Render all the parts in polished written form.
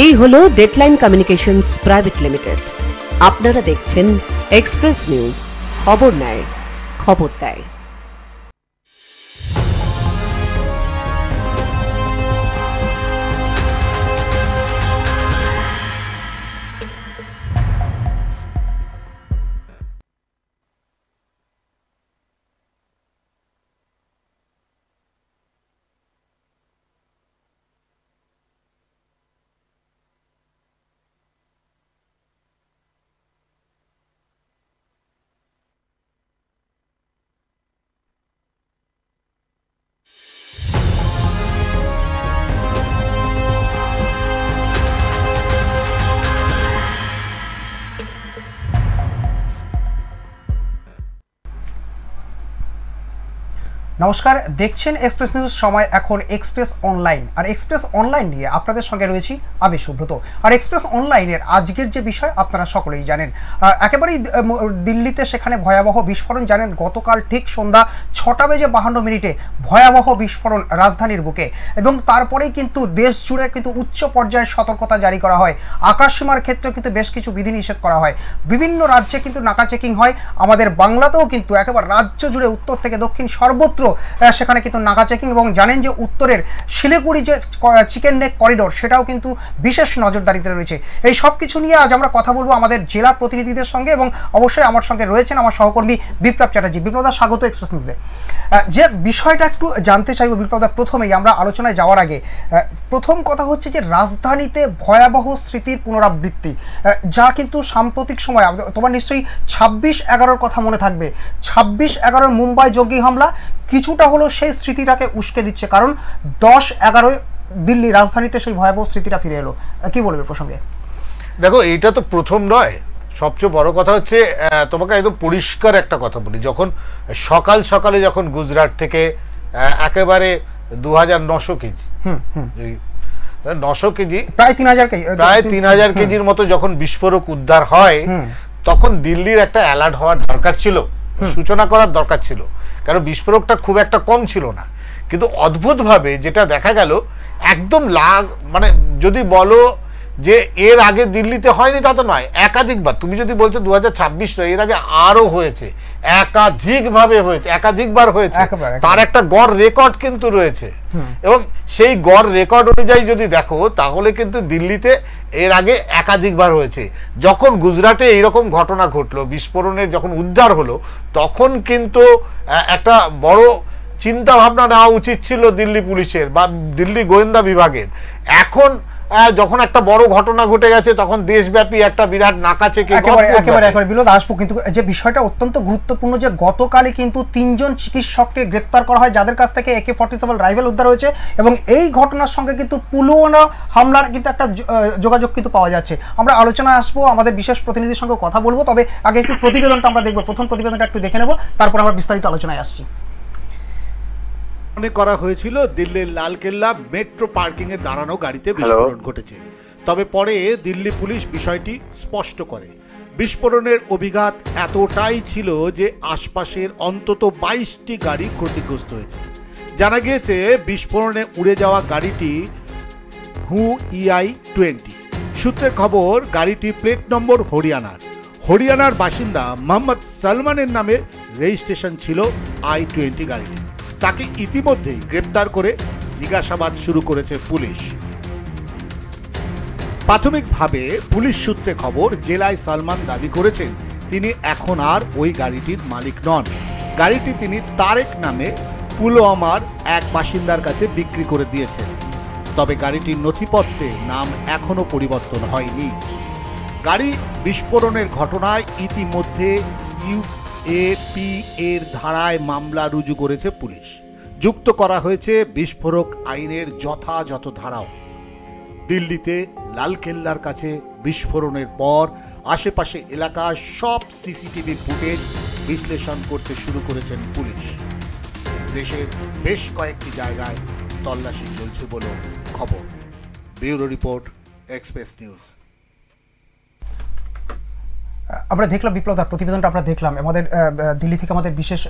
এই হলো deadline communications private limited. আপনারা দেখছেন এক্সপ্রেস নিউজ, খবর নেয়, খবর দেয়। নমস্কার, দেখছেন এক্সপ্রেস নিউজ। সময় এখন এক্সপ্রেস অনলাইন। আর এক্সপ্রেস অনলাইন নিয়ে আপনাদের সঙ্গে রয়েছি আমি সুব্রত। আর এক্সপ্রেস অনলাইনের আজকের যে বিষয় আপনারা সকলেই জানেন, একেবারেই দিল্লিতে সেখানে ভয়াবহ বিস্ফোরণ। জানেন গতকাল ঠিক সন্ধ্যা 6:52 ভয়াবহ বিস্ফোরণ রাজধানীর বুকে, এবং তারপরেই কিন্তু দেশ জুড়ে কিন্তু উচ্চ পর্যায়ের সতর্কতা জারি করা হয়। আকাশসীমার ক্ষেত্রে কিন্তু বেশ কিছু বিধিনিষেধ করা হয়। বিভিন্ন রাজ্যে কিন্তু নাকা চেকিং হয়। আমাদের বাংলাতেও কিন্তু একেবারে রাজ্য জুড়ে উত্তর থেকে দক্ষিণ সর্বত্র সেখানে কিন্তু নাকা চেকিং। এবং জানেন যে উত্তরের শিলিগুড়ি যে চিকেন নেক করিডোর, সেটাও কিন্তু বিশেষ নজরদারিতে রয়েছে। এই সব কিছু নিয়ে আজ আমরা কথা বলবো আমাদের জেলা প্রতিনিধিদের সঙ্গে, এবং অবশ্যই আমার সঙ্গে রয়েছেন আমার সহকর্মী বিপ্লব চ্যাটার্জি। বিপ্লবদা, স্বাগত এক্সপ্রেস নিউজে। যে বিষয়টা একটু জানতে চাইব বিপ্লবদা, প্রথমেই আমরা আলোচনায় যাওয়ার আগে প্রথম কথা হচ্ছে যে রাজধানীতে ভয়াবহ স্মৃতির পুনরাবৃত্তি, যা কিন্তু সাম্প্রতিক সময় তোমার নিশ্চয়ই 26/11 কথা মনে থাকবে। 26/11 মুম্বাই জঙ্গি হামলা কিছুটা হলো সেই স্মৃতিটাকে উস্কে দিচ্ছে, কারণ 10/11 দিল্লি রাজধানীতে সেই ভয়াবহ স্মৃতিটা ফিরে এলো। কি বলবে প্রসঙ্গে? দেখো, এইটা তো প্রথম নয়। সবচেয়ে বড় কথা হচ্ছে, তোমাকে একদম পরিষ্কার একটা কথা বলি, যখন সকালে যখন গুজরাট থেকে একেবারে 2900 কেজি 900 কেজি প্রায় 3000 কেজির মতো যখন বিস্ফোরক উদ্ধার হয়, তখন দিল্লির একটা অ্যালার্ট হওয়ার দরকার ছিল, সূচনা করার দরকার ছিল, কারণ বিস্ফোরকটা খুব একটা কম ছিল না। কিন্তু অদ্ভুতভাবে যেটা দেখা গেল, একদম মানে যদি বলো যে এর আগে দিল্লিতে হয়নি তা তো নয়, একাধিকবার। তুমি যদি বলছো 2026 নয়, এর আগে আরো হয়েছে, একাধিকবার হয়েছে। তার একটা গড় রেকর্ড কিন্তু রয়েছে, এবং সেই গড় রেকর্ড অনুযায়ী যদি দেখো, তাহলে কিন্তু দিল্লিতে এর আগে একাধিকবার হয়েছে। যখন গুজরাটে এইরকম ঘটনা ঘটলো, বিস্ফোরণের যখন উদ্ধার হলো, তখন কিন্তু একটা বড় চিন্তা ভাবনা নেওয়া উচিত ছিল দিল্লি পুলিশের বা দিল্লি গোয়েন্দা বিভাগের। এখন যখন একটা বড় ঘটনা ঘটে গেছে, তখন দেশব্যাপী একটা বিরাট নাকা চেকিং। একেবারে বিনোদ আসবো, কিন্তু যে বিষয়টা অত্যন্ত গুরুত্বপূর্ণ, যে গতকালই কিন্তু 3 জন চিকিৎসককে গ্রেপ্তার করা হয়, যাদের কাছ থেকে AK-47 রাইফেল উদ্ধার হয়েছে, এবং এই ঘটনার সঙ্গে কিন্তু পুলওয়ামা হামলার কিন্তু একটা যোগাযোগ কিন্তু পাওয়া যাচ্ছে। আমরা আলোচনায় আসবো, আমাদের বিশেষ প্রতিনিধির সঙ্গে কথা বলবো। তবে আগে একটু প্রতিবেদনটা আমরা দেখবো, প্রথম প্রতিবেদনটা একটু দেখে নেবো, তারপর আমরা বিস্তারিত আলোচনায় আসছি। করা হয়েছিল দিল্লির লালকেল্লা মেট্রো পার্কিং এ দাঁড়ানো গাড়িতে বিস্ফোরণ ঘটেছে। তবে পরে দিল্লি পুলিশ বিষয়টি স্পষ্ট করে। বিস্ফোরণের অভিঘাত এতটাই ছিল যে আশপাশের অন্তত 22টি গাড়ি ক্ষতিগ্রস্ত হয়েছে। জানা গিয়েছে বিস্ফোরণে উড়ে যাওয়া গাড়িটি হু EI-20। সূত্রের খবর, গাড়িটি প্লেট নম্বর হরিয়ানার বাসিন্দা মোহাম্মদ সালমানের নামে রেজিস্ট্রেশন ছিল I-20 গাড়িটি। তাকে ইতিমধ্যেই গ্রেপ্তার করে জিজ্ঞাসাবাদ শুরু করেছে পুলিশ। প্রাথমিকভাবে পুলিশ সূত্রে খবর, জেলায় সালমান দাবি করেছেন তিনি এখন আর ওই গাড়িটির মালিক নন। গাড়িটি তিনি তারেক নামে পুলওয়ামার এক বাসিন্দার কাছে বিক্রি করে দিয়েছেন। তবে গাড়িটির নথিপত্রে নাম এখনো পরিবর্তন হয়নি। গাড়ি বিস্ফোরণের ঘটনায় ইতিমধ্যে UAP এর ধারায় মামলা রুজু করেছে পুলিশ। যুক্ত করা হয়েছে বিস্ফোরক আইনের যথাযথ ধারাও। দিল্লিতে লালকেল্লার কাছে বিস্ফোরণের পর আশেপাশে এলাকার সব CCTV ফুটেজ বিশ্লেষণ করতে শুরু করেছেন পুলিশ। দেশের বেশ কয়েকটি জায়গায় তল্লাশি চলছে বলে খবর। Bureau report, express news. আমরা দেখলাম বিপ্লবদার প্রতিবেদনটা, আমরা দেখলাম আমাদের দিল্লি থেকে আমাদের বিশেষ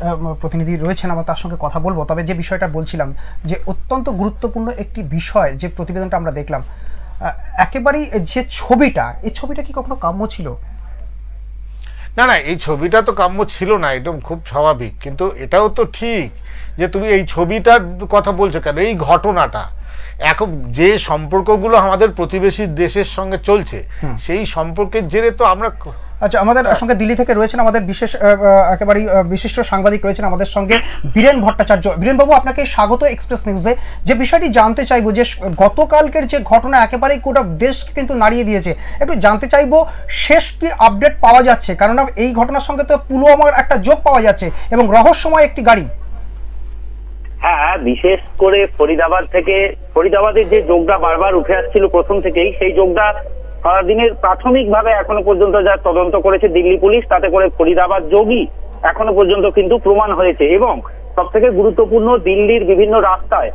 প্রতিনিধি রয়েছেন, আমরা তার সঙ্গে কথা বলবো। তবে যে বিষয়টা বলছিলাম, যে অত্যন্ত গুরুত্বপূর্ণ একটি বিষয়, যে প্রতিবেদনটা আমরা দেখলাম, একেবারেই যে ছবিটা, এই ছবিটা কি কখনো কাম্য ছিল? না না, এই ছবিটা তো কাম্য ছিল না, একদম খুব স্বাভাবিক। কিন্তু এটাও তো ঠিক যে তুমি এই ছবিটার কথা বলছো কেন, এই ঘটনাটা এখন যে সম্পর্কগুলো আমাদের প্রতিবেশী দেশের সঙ্গে চলছে সেই সম্পর্কের জেরে তো আমরা। আচ্ছা, আমাদের সঙ্গে দিল্লি থেকে রয়েছেন আমাদের বিশেষ একেবারেই বিশিষ্ট সাংবাদিক রয়েছেন আমাদের সঙ্গে বীরেন ভট্টাচার্য। বীরেনবাবু, আপনাকে স্বাগত এক্সপ্রেস নিউজে। যে বিষয়টি জানতে চাইবো যে গতকালকের যে ঘটনা একেবারেই গোটা দেশকে কিন্তু নাড়িয়ে দিয়েছে, একটু জানতে চাইবো শেষ কি আপডেট পাওয়া যাচ্ছে, কারণ এই ঘটনার সঙ্গে তো পুলওয়ামার একটা যোগ পাওয়া যাচ্ছে এবং রহস্যময় একটি গাড়ি। হ্যাঁ, বিশেষ করে ফরিদাবাদের যে যোগটা বারবার উঠে আসছিল প্রথম থেকেই, সেই যোগটা সারাদিনের প্রাথমিকভাবে এখনো পর্যন্ত যা তদন্ত করেছে দিল্লি পুলিশ, তাতে করে ফরিদাবাদ যোগই এখনো পর্যন্ত কিন্তু প্রমাণ হয়েছে। এবং সব থেকে গুরুত্বপূর্ণ, দিল্লির বিভিন্ন রাস্তায়,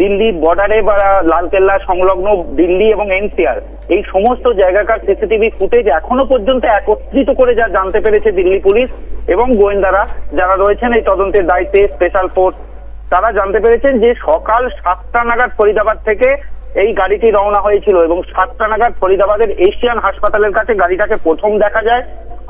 দিল্লি বর্ডারে বা লালকেল্লা সংলগ্ন দিল্লি এবং এনসিআর, এই সমস্ত জায়গাকার সিসিটিভি ফুটেজ এখনো পর্যন্ত একত্রিত করে যা জানতে পেরেছে দিল্লি পুলিশ এবং গোয়েন্দারা যারা রয়েছেন এই তদন্তের দায়িত্বে, স্পেশাল ফোর্স, তারা জানতে পেরেছেন যে সকাল 7টা নাগাদ ফরিদাবাদ থেকে এই গাড়িটি রওনা হয়েছিল এবং 7টা নাগাদ ফরিদাবাদের এশিয়ান হাসপাতালের কাছে গাড়িটাকে প্রথম দেখা যায়।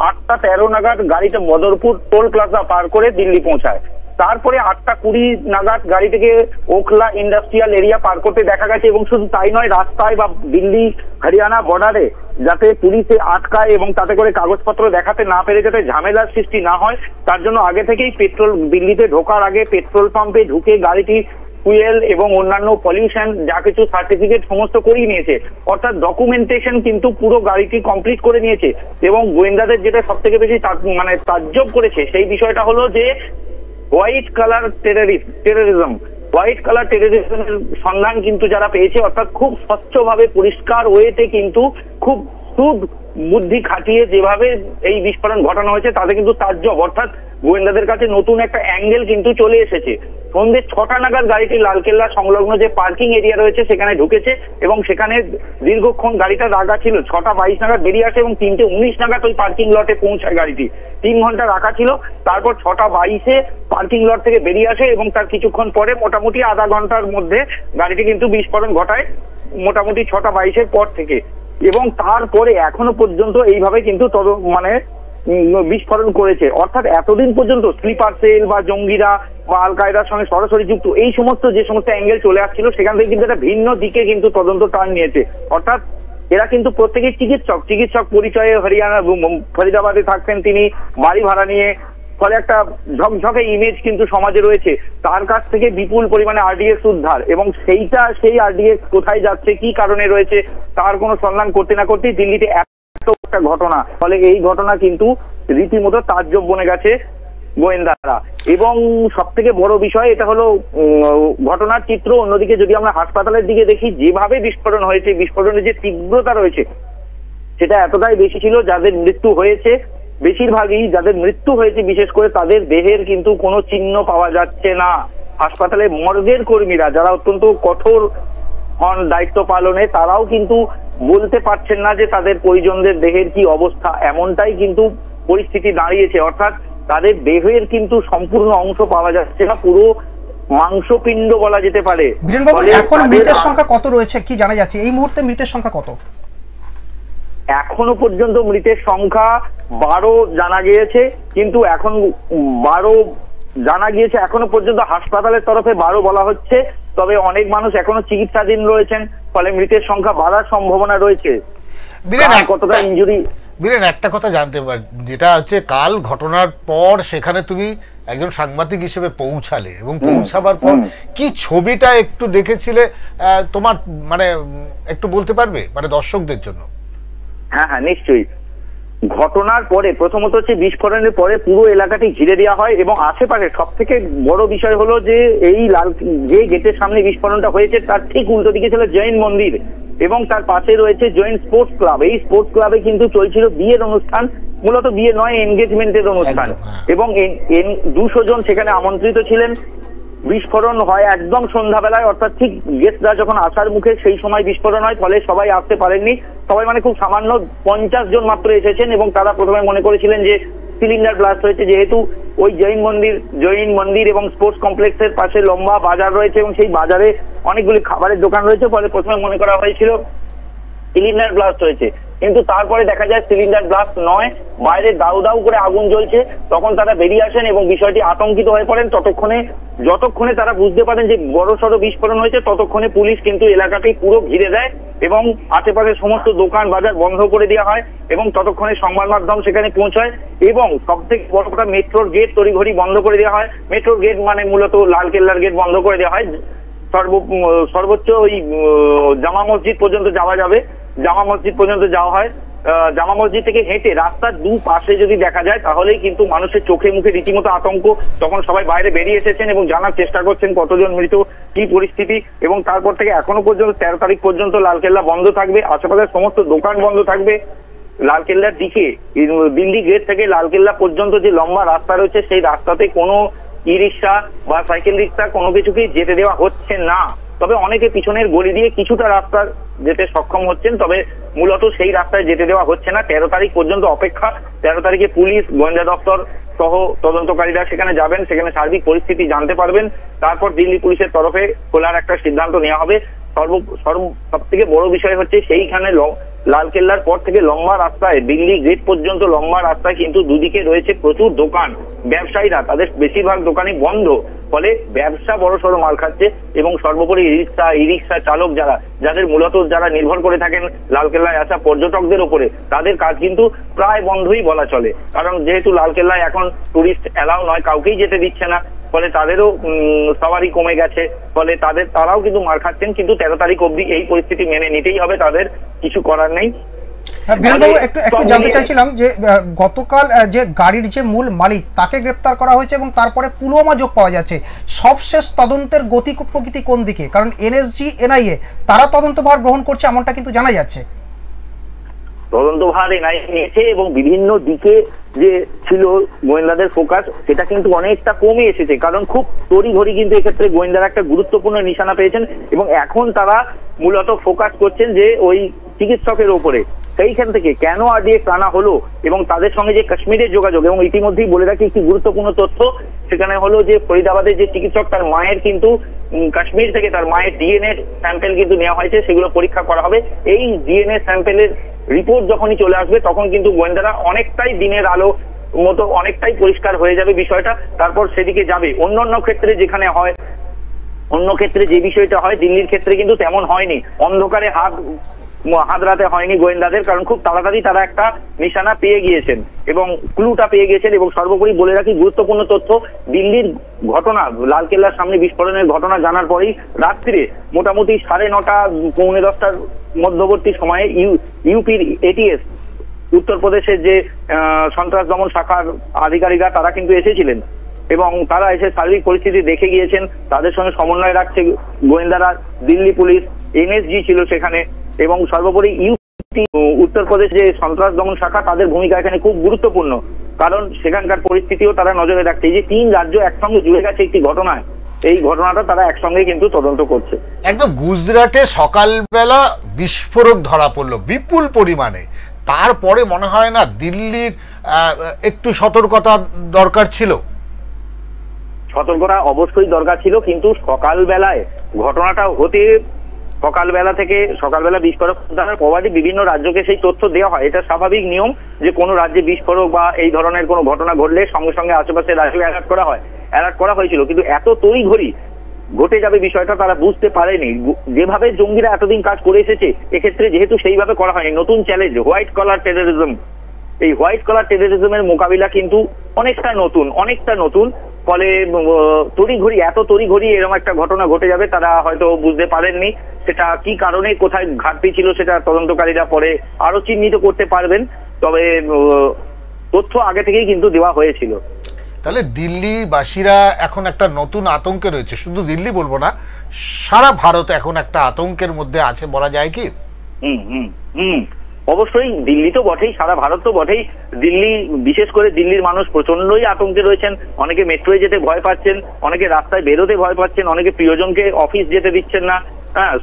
8টা 13 নাগাদ গাড়িটা বদরপুর টোল প্লাজা পার করে দিল্লি পৌঁছায়। তারপরে 8টা 20 নাগাদ গাড়িটিকে ওখলা ইন্ডাস্ট্রিয়াল এরিয়া পার করতে দেখা গেছে। এবং শুধু তাই নয়, রাস্তায় বা দিল্লি হরিয়ানা বর্ডারে যাতে পুলিশে আটকায় এবং তাতে করে কাগজপত্র দেখাতে না পেরে যাতে ঝামেলার সৃষ্টি না হয়, তার জন্য আগে থেকেই দিল্লিতে ঢোকার আগে পেট্রোল পাম্পে ঢুকে গাড়িটি ফুয়েল এবং অন্যান্য পলিউশন যা কিছু সার্টিফিকেট সমস্ত করিয়ে নিয়েছে, অর্থাৎ ডকুমেন্টেশন কিন্তু পুরো গাড়িটি কমপ্লিট করে নিয়েছে। এবং গোয়েন্দাদের যেটা সব থেকে বেশি তাজ্জব করেছে সেই বিষয়টা হলো যে white colour terrorism, white colour টেররিজমের সন্ধান কিন্তু যারা পেয়েছে, অর্থাৎ খুব স্বচ্ছভাবে পরিষ্কার ওয়েতে কিন্তু খুব বুদ্ধি খাটিয়ে যেভাবে এই বিস্ফোরণ ঘটানো হয়েছে তাতে কিন্তু তাজ্জব। অর্থাৎ গোয়েন্দাদের কাছে নতুন একটা অ্যাঙ্গেল কিন্তু চলে এসেছে। সন্ধ্যে 6টা নাগাদ গাড়িটি লালকেল্লা সংলগ্ন যে পার্কিং এরিয়া রয়েছে সেখানে ঢুকেছে এবং সেখানে দীর্ঘক্ষণ গাড়িটা রাখা ছিল। 6টা 22 নাগাদ বেরিয়ে আসে এবং 3টে 19 নাগাদ ওই পার্কিং লটে পৌঁছায় গাড়িটি। 3 ঘন্টা রাখা ছিল। তারপর 6টা 22-এ পার্কিং লট থেকে বেরিয়ে আসে এবং তার কিছুক্ষণ পরে মোটামুটি আধা ঘন্টার মধ্যে গাড়িটি কিন্তু বিস্ফোরণ ঘটায়, মোটামুটি 6টা 22-এর পর থেকে। এবং তারপরে এখনো পর্যন্ত এইভাবে কিন্তু বিস্ফোরণ করেছে। অর্থাৎ এতদিন পর্যন্ত স্লিপার সেল বা জঙ্গিরা বা আল কায়দার সঙ্গে সরাসরি যুক্ত এই সমস্ত যে সমস্ত অ্যাঙ্গেল চলে আসছিল সেখান থেকে কিন্তু একটা ভিন্ন দিকে কিন্তু তদন্ত টার্ন নিয়েছে। অর্থাৎ এরা কিন্তু প্রত্যেকেই চিকিৎসক পরিচয়ে হরিয়ানা ফরিদাবাদে থাকতেন তিনি, বাড়ি ভাড়া নিয়ে, ফলে একটা ঝকঝকে ইমেজ কিন্তু সমাজে রয়েছে। তার কাছ থেকে বিপুল পরিমাণে আরডিএক্স উদ্ধার এবং সেই আরডিএক্স কোথায় যাচ্ছে, কি কারণে রয়েছে তার কোনো সন্ধান করতে না করতেই দিল্লিতে একটা ঘটনা, ফলে এই ঘটনা কিন্তু রীতিমতো তাজ্জব বনে গেছে গোয়েন্দারা। এবং সব থেকে বড় বিষয় এটা হলো ঘটনার চিত্র। অন্যদিকে যদি আমরা হাসপাতালের দিকে দেখি, যেভাবে বিস্ফোরণ হয়েছে, বিস্ফোরণের যে তীব্রতা রয়েছে সেটা এতটাই বেশি ছিল, যাদের মৃত্যু হয়েছে বেশিরভাগই যাদের মৃত্যু হয়েছে বিশেষ করে তাদের দেহের কিন্তু কোনো চিহ্ন পাওয়া যাচ্ছে না। হাসপাতালে মর্গের কর্মীরা যারা অত্যন্ত কঠোর হন দায়িত্ব পালনে, তারাও কিন্তু বলতে পারছেন না যে তাদের পরিজনদের দেহের কি অবস্থা, এমনটাই কিন্তু পরিস্থিতি দাঁড়িয়েছে। অর্থাৎ তাদের দেহের কিন্তু সম্পূর্ণ অংশ পাওয়া যাচ্ছে না, পুরো মাংসপিণ্ড বলা যেতে পারে। এখন মৃতের সংখ্যা কত রয়েছে কি জানা যাচ্ছে? এই মুহূর্তে মৃতের সংখ্যা কত? এখনো পর্যন্ত মৃতের সংখ্যা 12 জানা গিয়েছে, কিন্তু এখন 12 জানা গিয়েছে এখনো পর্যন্ত হাসপাতালের তরফে 12 বলা হচ্ছে। তবে অনেক মানুষ এখনো চিকিৎসাধীন রয়েছেন, ফলে মৃতের সংখ্যা বাড়ার সম্ভাবনা রয়েছে। কতটা ইনজুরি, বীরেন একটা কথা জানতে পারি, যেটা হচ্ছে কাল ঘটনার পর সেখানে তুমি একজন সাংবাদিক হিসেবে পৌঁছালে এবং পৌঁছাবার পর কি ছবিটা একটু দেখেছিলে তোমার, মানে একটু বলতে পারবে মানে দর্শকদের জন্য? হ্যাঁ নিশ্চয়ই। ঘটনার পরে প্রথমত হচ্ছে বিস্ফোরণের পরে পুরো এলাকাটি ঘিরে দেওয়া হয় এবং আশেপাশে সব থেকে বড় বিষয় হলো যে এই যে গেটের সামনে বিস্ফোরণটা হয়েছে তার ঠিক উল্টো দিকে ছিল জৈন মন্দির এবং তার পাশে রয়েছে জৈন স্পোর্টস ক্লাব। এই স্পোর্টস ক্লাবে কিন্তু চলছিল বিয়ের অনুষ্ঠান, মূলত বিয়ে নয় এনগেজমেন্টের অনুষ্ঠান, এবং 200 জন সেখানে আমন্ত্রিত ছিলেন। বিস্ফোরণ হয় একদম সন্ধ্যাবেলায়, অর্থাৎ ঠিক গেস্টরা যখন আসার মুখে সেই সময় বিস্ফোরণ হয়, ফলে সবাই আসতে পারেননি। সবাই মানে খুব সামান্য 50 জন মাত্র এসেছেন এবং তারা প্রথমে মনে করেছিলেন যে সিলিন্ডার ব্লাস্ট হয়েছে, যেহেতু ওই জৈন মন্দির এবং স্পোর্টস কমপ্লেক্সের পাশে লম্বা বাজার রয়েছে এবং সেই বাজারে অনেকগুলি খাবারের দোকান রয়েছে, ফলে প্রথমে মনে করা হয়েছিল সিলিন্ডার ব্লাস্ট হয়েছে, কিন্তু তারপরে দেখা যায় সিলিন্ডার ব্লাস্ট নয়, বাইরে দাউ দাউ করে আগুন জ্বলছে। তখন তারা বেরিয়ে আসেন এবং বিষয়টি আতঙ্কিত হয়ে পড়েন। যতক্ষণে তারা বুঝতে পারেন যে বড়সড় বিস্ফোরণ হয়েছে, ততক্ষণে পুলিশ কিন্তু এলাকাটি পুরো ঘিরে দেয় এবং আশেপাশের সমস্ত দোকান বাজার বন্ধ করে দেওয়া হয় এবং ততক্ষণে সংবাদ মাধ্যম সেখানে পৌঁছায় এবং সবথেকে বড় কথা মেট্রোর গেট তড়িঘড়ি বন্ধ করে দেওয়া হয়। মেট্রোর গেট মানে মূলত লালকেল্লার গেট বন্ধ করে দেওয়া হয়। সর্বোচ্চ ওই জামা মসজিদ পর্যন্ত যাওয়া যাবে, জামা মসজিদ পর্যন্ত যাওয়া হয়। জামা মসজিদ থেকে হেঁটে রাস্তার দুপাশে যদি দেখা যায় তাহলেই কিন্তু মানুষের চোখে মুখে রীতিমতো আতঙ্ক। তখন সবাই বাইরে বেরিয়ে এসেছেন এবং জানার চেষ্টা করছেন কতজন মৃত, কি পরিস্থিতি। এবং তারপর থেকে এখনো পর্যন্ত 13 তারিখ পর্যন্ত লালকেল্লা বন্ধ থাকবে, আশেপাশের সমস্ত দোকান বন্ধ থাকবে। লালকেল্লার দিকে দিল্লি গেট থেকে লালকেল্লা পর্যন্ত যে লম্বা রাস্তা রয়েছে সেই রাস্তাতে কোনো ই রিক্সা বা সাইকেল রিক্সা কোনো কিছুকেই যেতে দেওয়া হচ্ছে না। তবে অনেকে পিছনের গলি দিয়ে কিছুটা রাস্তা যেতে সক্ষম হচ্ছেন, তবে মূলত সেই রাস্তায় যেতে দেওয়া হচ্ছে না। 13 তারিখ পর্যন্ত অপেক্ষা। 13 তারিখে পুলিশ, গোয়েন্দা দপ্তর সহ তদন্তকারীরা সেখানে যাবেন, সেখানে সার্বিক পরিস্থিতি জানতে পারবেন। তারপর দিল্লি পুলিশের তরফে খোলার একটা সিদ্ধান্ত নেওয়া হবে। সব থেকে বড় বিষয় হচ্ছে সেইখানে লালকেল্লার পর থেকে লম্বা রাস্তায় দিল্লি গেট পর্যন্ত লম্বা রাস্তায় কিন্তু দুদিকে রয়েছে প্রচুর দোকান। ব্যবসায়ীরা তাদের বেশিরভাগ দোকানই বন্ধ, ফলে ব্যবসা বড়সড় মাল খাচ্ছে এবং সর্বোপরি ই রিক্সা চালক যাদের মূলত যারা নির্ভর করে থাকেন লালকেল্লায় আসা পর্যটকদের উপরে, তাদের কাজ কিন্তু প্রায় বন্ধই বলা চলে। কারণ যেহেতু লালকেল্লায় এখন টুরিস্ট অ্যালাউ নয়, কাউকেই যেতে দিচ্ছে না, ফলে তাদেরও সবারই কমে গেছে, ফলে তারাও কিন্তু মার খাচ্ছেন। কিন্তু 13 তারিখ অবধি এই পরিস্থিতি মেনে নিতেই হবে, তাদের কিছু করার নেই। বিরলবাবু, একটু জানতে চাইছিলাম যে গতকাল যে গাড়ির যে মূল মালিক তাকে গ্রেপ্তার করা হয়েছে এবং তারপরে পুলওয়ামা যোগ পাওয়া যাচ্ছে, সবশেষ তদন্তের গতি প্রকৃতি কোন দিকে? কারণ এনএসজি, এনআইএ তারা তদন্তভার গ্রহণ করছে এমনটা কিন্তু জানা যাচ্ছে। তদন্তভার এনআইএ নিয়েছে এবং বিভিন্ন দিকে যে ছিল গোয়েন্দাদের ফোকাস সেটা কিন্তু অনেকটা কমে এসেছে। কারণ খুব তড়িঘড়ি কিন্তু এক্ষেত্রে গোয়েন্দারা একটা গুরুত্বপূর্ণ নিশানা পেয়েছেন এবং এখন তারা মূলত ফোকাস করছেন যে ওই চিকিৎসকের ওপরে। সেইখান থেকে কেন আরডিএক্স আনা হলো এবং তাদের সঙ্গে যে কাশ্মীরের যোগাযোগ, এবং ইতিমধ্যেই বলে রাখি একটি গুরুত্বপূর্ণ তথ্য সেখানে হলো যে ফরিদাবাদের যে চিকিৎসক তার মায়ের কিন্তু কাশ্মীর থেকে তার মায়ের ডিএনএ স্যাম্পেল কিন্তু নেওয়া হয়েছে, সেগুলো পরীক্ষা করা হবে। এই ডিএনএ স্যাম্পেলের রিপোর্ট যখনই চলে আসবে তখন কিন্তু গোয়েন্দারা অনেকটাই দিনের আলো মতো অনেকটাই পরিষ্কার হয়ে যাবে বিষয়টা, তারপর সেদিকে যাবে। অন্যান্য ক্ষেত্রে যেখানে হয়, অন্য ক্ষেত্রে যে বিষয়টা হয়, দিল্লির ক্ষেত্রে কিন্তু তেমন হয়নি। অন্ধকারে হাতরাতে হয়নি গোয়েন্দাদের, কারণ খুব তাড়াতাড়ি তারা একটা নিশানা পেয়ে গিয়েছেন এবং ক্লুটা পেয়ে গিয়েছেন। এবং সর্বোপরি বলে রাখি গুরুত্বপূর্ণ তথ্য, দিল্লির ঘটনা, লালকেল্লার সামনে বিস্ফোরণের ঘটনা জানার পরেই রাত্রিরে মোটামুটি 9:30 পৌনে 10টার মধ্যবর্তী সময়ে ইউপির এটিএস, উত্তরপ্রদেশের যে সন্ত্রাস দমন শাখার আধিকারিকরা তারা কিন্তু এসেছিলেন এবং তারা এসে সার্বিক পরিস্থিতি দেখে গিয়েছেন। তাদের সঙ্গে সমন্বয় রাখছে গোয়েন্দারা, দিল্লি পুলিশ, এনএসজি ছিল সেখানে এবং সর্বোপরি ইউপি উত্তরপ্রদেশ যে সন্ত্রাস দমন শাখা, তাদের ভূমিকা এখানে খুব গুরুত্বপূর্ণ। কারণ সেখানকার পরিস্থিতিও তারা নজরে রাখছে। এই যে 3 রাজ্য একসঙ্গে জুড়ে গেছে একটি ঘটনায়, এই ঘটনাটা তারা একসঙ্গে কিন্তু তদন্ত করছে। একদম গুজরাটে সকালবেলা বিস্ফোরক ধরা পড়লো বিপুল পরিমাণে, তারপরে মনে হয় না দিল্লির একটু সতর্কতা দরকার ছিল? সতর্কতা অবশ্যই দরকার ছিল, কিন্তু সকালবেলায় ঘটনাটা হতে সকালবেলা বিস্ফোরক দ্বারা প্রবাদী বিভিন্ন রাজ্যকে সেই তথ্য দেওয়া হয়। এটা স্বাভাবিক নিয়ম যে কোনো রাজ্যে বিস্ফোরক বা এই ধরনের কোনো ঘটনা ঘটলে সঙ্গে সঙ্গে আশেপাশে রাজ্যে অ্যালার্ট করা হয়, অ্যালার্ট করা হয়েছিল। কিন্তু এত তড়িঘড়ি ঘটে যাবে বিষয়টা তারা বুঝতে পারেনি। যেভাবে জঙ্গিরা এতদিন কাজ করে এসেছে, এক্ষেত্রে যেহেতু সেইভাবে করা হয়নি, নতুন চ্যালেঞ্জ হোয়াইট কলার টেররিজম, এই হোয়াইট কলার টেররিজমের মোকাবিলা কিন্তু অনেকটা নতুন। ফলে এত তড়িঘড়ি এরকম একটা ঘটনা ঘটে যাবে তারা হয়তো বুঝতে পারেননি। সেটা কি কারণে, কোথায় ঘাটতি ছিল, সেটা তদন্তকারীরা পরে আরো চিহ্নিত করতে পারবেন। তবে তথ্য আগে থেকেই কিন্তু দেওয়া হয়েছিল। তাহলে দিল্লিবাসীরা এখন একটা নতুন আতঙ্কে রয়েছে, শুধু দিল্লি বলবো না, সারা ভারত এখন একটা আতঙ্কের মধ্যে আছে বলা যায় কি? অবশ্যই দিল্লি তো বটেই, সারা ভারত তো বটেই। দিল্লি, বিশেষ করে দিল্লির মানুষ প্রচন্ডই আতঙ্কে রয়েছেন। অনেকে মেট্রোয় যেতে ভয় পাচ্ছেন, অনেকে রাস্তায় বেরোতে ভয় পাচ্ছেন, অনেকে প্রিয়জনকে অফিস যেতে দিচ্ছেন না,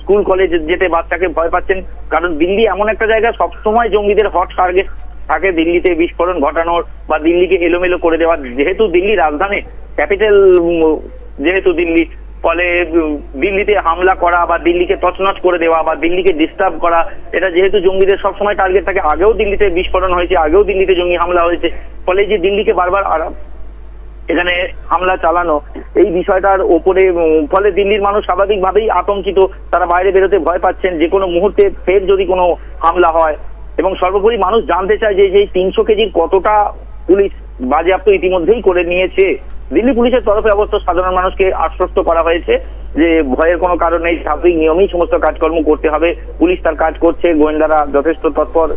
স্কুল কলেজ যেতে বাচ্চাকে ভয় পাচ্ছেন। কারণ দিল্লি এমন একটা জায়গা, সবসময় জঙ্গিদের হট টার্গেট থাকে দিল্লিতে বিস্ফোরণ ঘটানোর বা দিল্লিকে এলোমেলো করে দেওয়ার। যেহেতু দিল্লি রাজধানী, ক্যাপিটাল যেহেতু দিল্লি, ফলে দিল্লিতে হামলা করা বা দিল্লিকে তছনছ করে দেওয়া বা দিল্লিকে ডিস্টার্ব করা, এটা যেহেতু জঙ্গিদের সবসময় টার্গেট থাকে, আগেও দিল্লিতে বিস্ফোরণ হয়েছে, আগেও দিল্লিতে জঙ্গি হামলা হয়েছে, ফলে যে দিল্লিকে বারবার এখানে হামলা চালানো এই বিষয়টার ওপরে, ফলে দিল্লির মানুষ স্বাভাবিকভাবেই আতঙ্কিত, তারা বাইরে বেরোতে ভয় পাচ্ছেন যে কোনো মুহূর্তে ফের যদি কোনো হামলা হয়। এবং সর্বোপরি মানুষ জানতে চায় যে 300 কেজির কতটা পুলিশ বাজেয়াপ্ত ইতিমধ্যেই করে নিয়েছে। দিল্লি পুলিশের তরফে অবশ্য সাধারণ মানুষকে আশ্বস্ত করা হয়েছে যে ভয়ের কোনো কারণ নেই, স্বাভাবিক নিয়মেই সমস্ত কাজকর্ম করতে হবে, পুলিশ তার কাজ করছে, গোয়েন্দারা যথেষ্ট তৎপর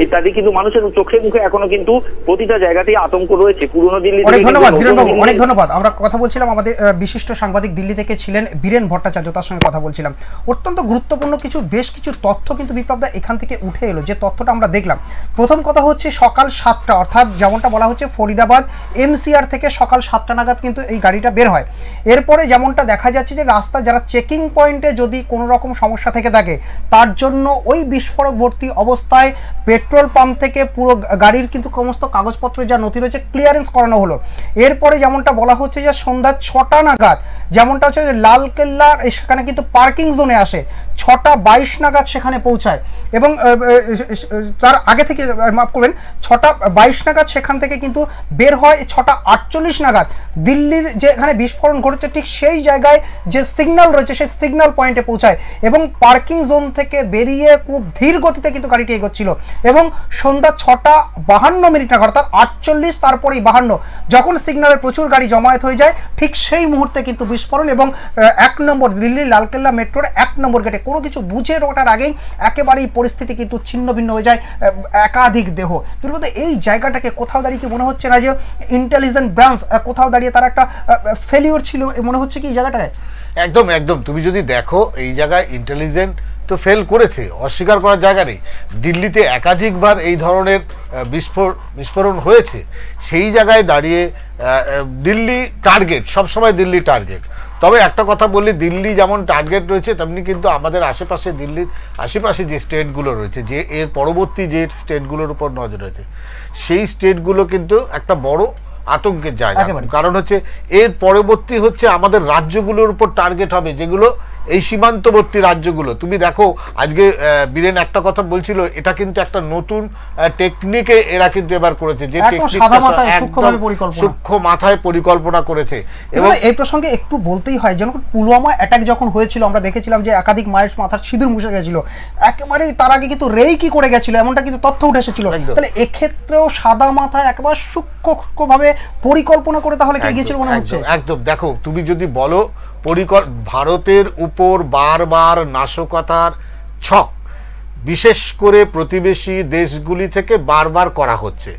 ইত্যাদি। কিন্তু মানুষের চোখে মুখে এখনো কিন্তু প্রতিটা জায়গাতেই আতঙ্ক রয়েছে। পুরনো দিল্লি। অনেক ধন্যবাদ বীরেনবাবু, অনেক ধন্যবাদ। আমরা কথা বলছিলাম, আমাদের বিশিষ্ট সাংবাদিক দিল্লি থেকে ছিলেন বীরেন ভট্টাচার্য, তার সঙ্গে কথা বলছিলাম। অত্যন্ত গুরুত্বপূর্ণ বেশ কিছু তথ্য কিন্তু বিপ্লবদা এখান থেকে উঠে এলো, যে তথ্যটা আমরা দেখলাম। প্রথম কথা হচ্ছে সকাল 7টা, অর্থাৎ যেমনটা বলা হচ্ছে ফরিদাবাদ MCR থেকে সকাল 7টা নাগাদ কিন্তু এই গাড়িটা বের হয়। এরপরে যেমনটা দেখা যাচ্ছে যে রাস্তা যারা চেকিং পয়েন্টে যদি কোনো রকম সমস্যা থেকে থাকে তার জন্য ওই বিস্ফোরক ভর্তি অবস্থায় পেট্রোল পাম্প থেকে পুরো গাড়ির কিন্তু সমস্ত কাগজপত্র যা নথি রয়েছে ক্লিয়ারেন্স করানো হলো। এরপরে যেমনটা বলা হচ্ছে যে সন্ধ্যা 6টা নাগাদ যেমনটা হচ্ছে যে লালকেল্লার সেখানে কিন্তু পার্কিং জোনে আসে, 6টা 22 নাগাদ সেখানে পৌঁছায় এবং তার আগে থেকে মাফ করবেন 6টা 22 নাগাদ সেখান থেকে কিন্তু বের হয় 6টা 48 নাগাদ দিল্লির যেখানে বিস্ফোরণ ঘটেছে ঠিক সেই জায়গায় যে সিগন্যাল রয়েছে সেই সিগন্যাল পয়েন্টে পৌঁছায় এবং পার্কিং জোন থেকে বেরিয়ে খুব ধীর গতিতে কিন্তু গাড়িটি এগোচ্ছিল এবং সন্ধ্যা 6টা 52 মিনিট নাগাদ অর্থাৎ 48 তারপরেই 52 যখন সিগন্যালের প্রচুর গাড়ি জমায়েত হয়ে যায় ঠিক সেই মুহূর্তে কিন্তু বিস্ফোরণ এবং 1 নম্বর দিল্লির লালকেল্লা মেট্রোর 1 নম্বর গেটে কোনো কিছু বুঝে ওঠার আগেই একেবারেই পরিস্থিতি কিন্তু ছিন্ন ভিন্ন হয়ে যায়, একাধিক দেহ। কিন্তু এই জায়গাটাকে কোথাও দাঁড়িয়ে কি মনে হচ্ছে না যে ইন্টেলিজেন্ট ব্রাঞ্চ কোথাও দাঁড়িয়ে তার একটা ফেলিওর ছিল মনে হচ্ছে কি এই জায়গাটায়? একদম একদম, তুমি যদি দেখো এই জায়গায় ইন্টেলিজেন্ট তো ফেল করেছে, অস্বীকার করার জায়গা নেই। দিল্লিতে একাধিকবার এই ধরনের বিস্ফোরণ হয়েছে, সেই জায়গায় দাঁড়িয়ে দিল্লি টার্গেট, সবসময় দিল্লি টার্গেট। তবে একটা কথা বললি, দিল্লি যেমন টার্গেট রয়েছে তেমনি কিন্তু আমাদের আশেপাশে দিল্লির আশেপাশে যে স্টেটগুলো রয়েছে, যে এর পরবর্তী যে স্টেটগুলোর উপর নজর রয়েছে সেই স্টেটগুলো কিন্তু একটা বড় আতঙ্কের জায়গা। কারণ হচ্ছে এর পরবর্তী হচ্ছে আমাদের রাজ্যগুলোর উপর টার্গেট হবে, যেগুলো এই সীমান্তবর্তী রাজ্যগুলো। তুমি দেখো আজকে বীরেন একটা কথা বলছিল, এটা কিন্তু একটা নতুন টেকনিকে এরা কিন্তু এবার করেছে, যে সূক্ষ্ম মাথায় পরিকল্পনা করেছে। এবং এই প্রসঙ্গে একটু বলতেই হয়, যখন পুলওয়ামা অ্যাটাক যখন হয়েছিল আমরা দেখেছিলাম যে একাধিক মায়ের মাথার সিঁদুর মুছে গেছিল, একেবারে তার আগে কিন্তু রেকি করে গেছিল, এমনটা কিন্তু তথ্য উঠে এসেছিল। তাহলে এক্ষেত্রেও সাদা মাথায় একেবারে সূক্ষ্মভাবে পরিকল্পনা করে তাহলে কি গিয়েছিল মনে হচ্ছে? একদম, দেখো তুমি যদি বলো ভারতের উপর বারবার নাশকতার ছক বিশেষ করে প্রতিবেশী দেশগুলি থেকে বারবার করা হচ্ছে।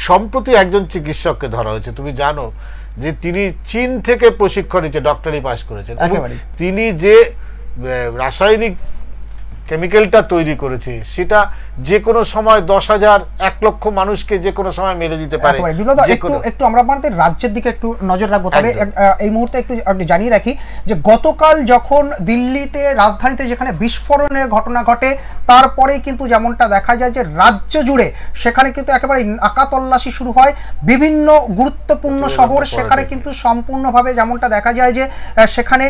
সম্প্রতি একজন চিকিৎসককে ধরা হয়েছে, তুমি জানো যে তিনি চীন থেকে প্রশিক্ষণ নিচ্ছে, ডক্টরি পাস করেছেন, তিনি যে রাসায়নিক কেমিক্যালটা তৈরি করেছে সেটা যে কোনো সময় 10,000 1 লক্ষ মানুষকে যে কোনো সময় মেরে দিতে পারে। একটু আমরা আমাদের রাজ্যের দিকে একটু নজর রাখবো। তবে এই মুহূর্তে একটু জানিয়ে রাখি যে গতকাল যখন দিল্লিতে রাজধানীতে যেখানে বিস্ফোরণের ঘটনা ঘটে তারপরেই কিন্তু যেমনটা দেখা যায় যে রাজ্য জুড়ে সেখানে কিন্তু একেবারে নাকা তল্লাশি শুরু হয়, বিভিন্ন গুরুত্বপূর্ণ শহর সেখানে কিন্তু সম্পূর্ণভাবে যেমনটা দেখা যায় যে সেখানে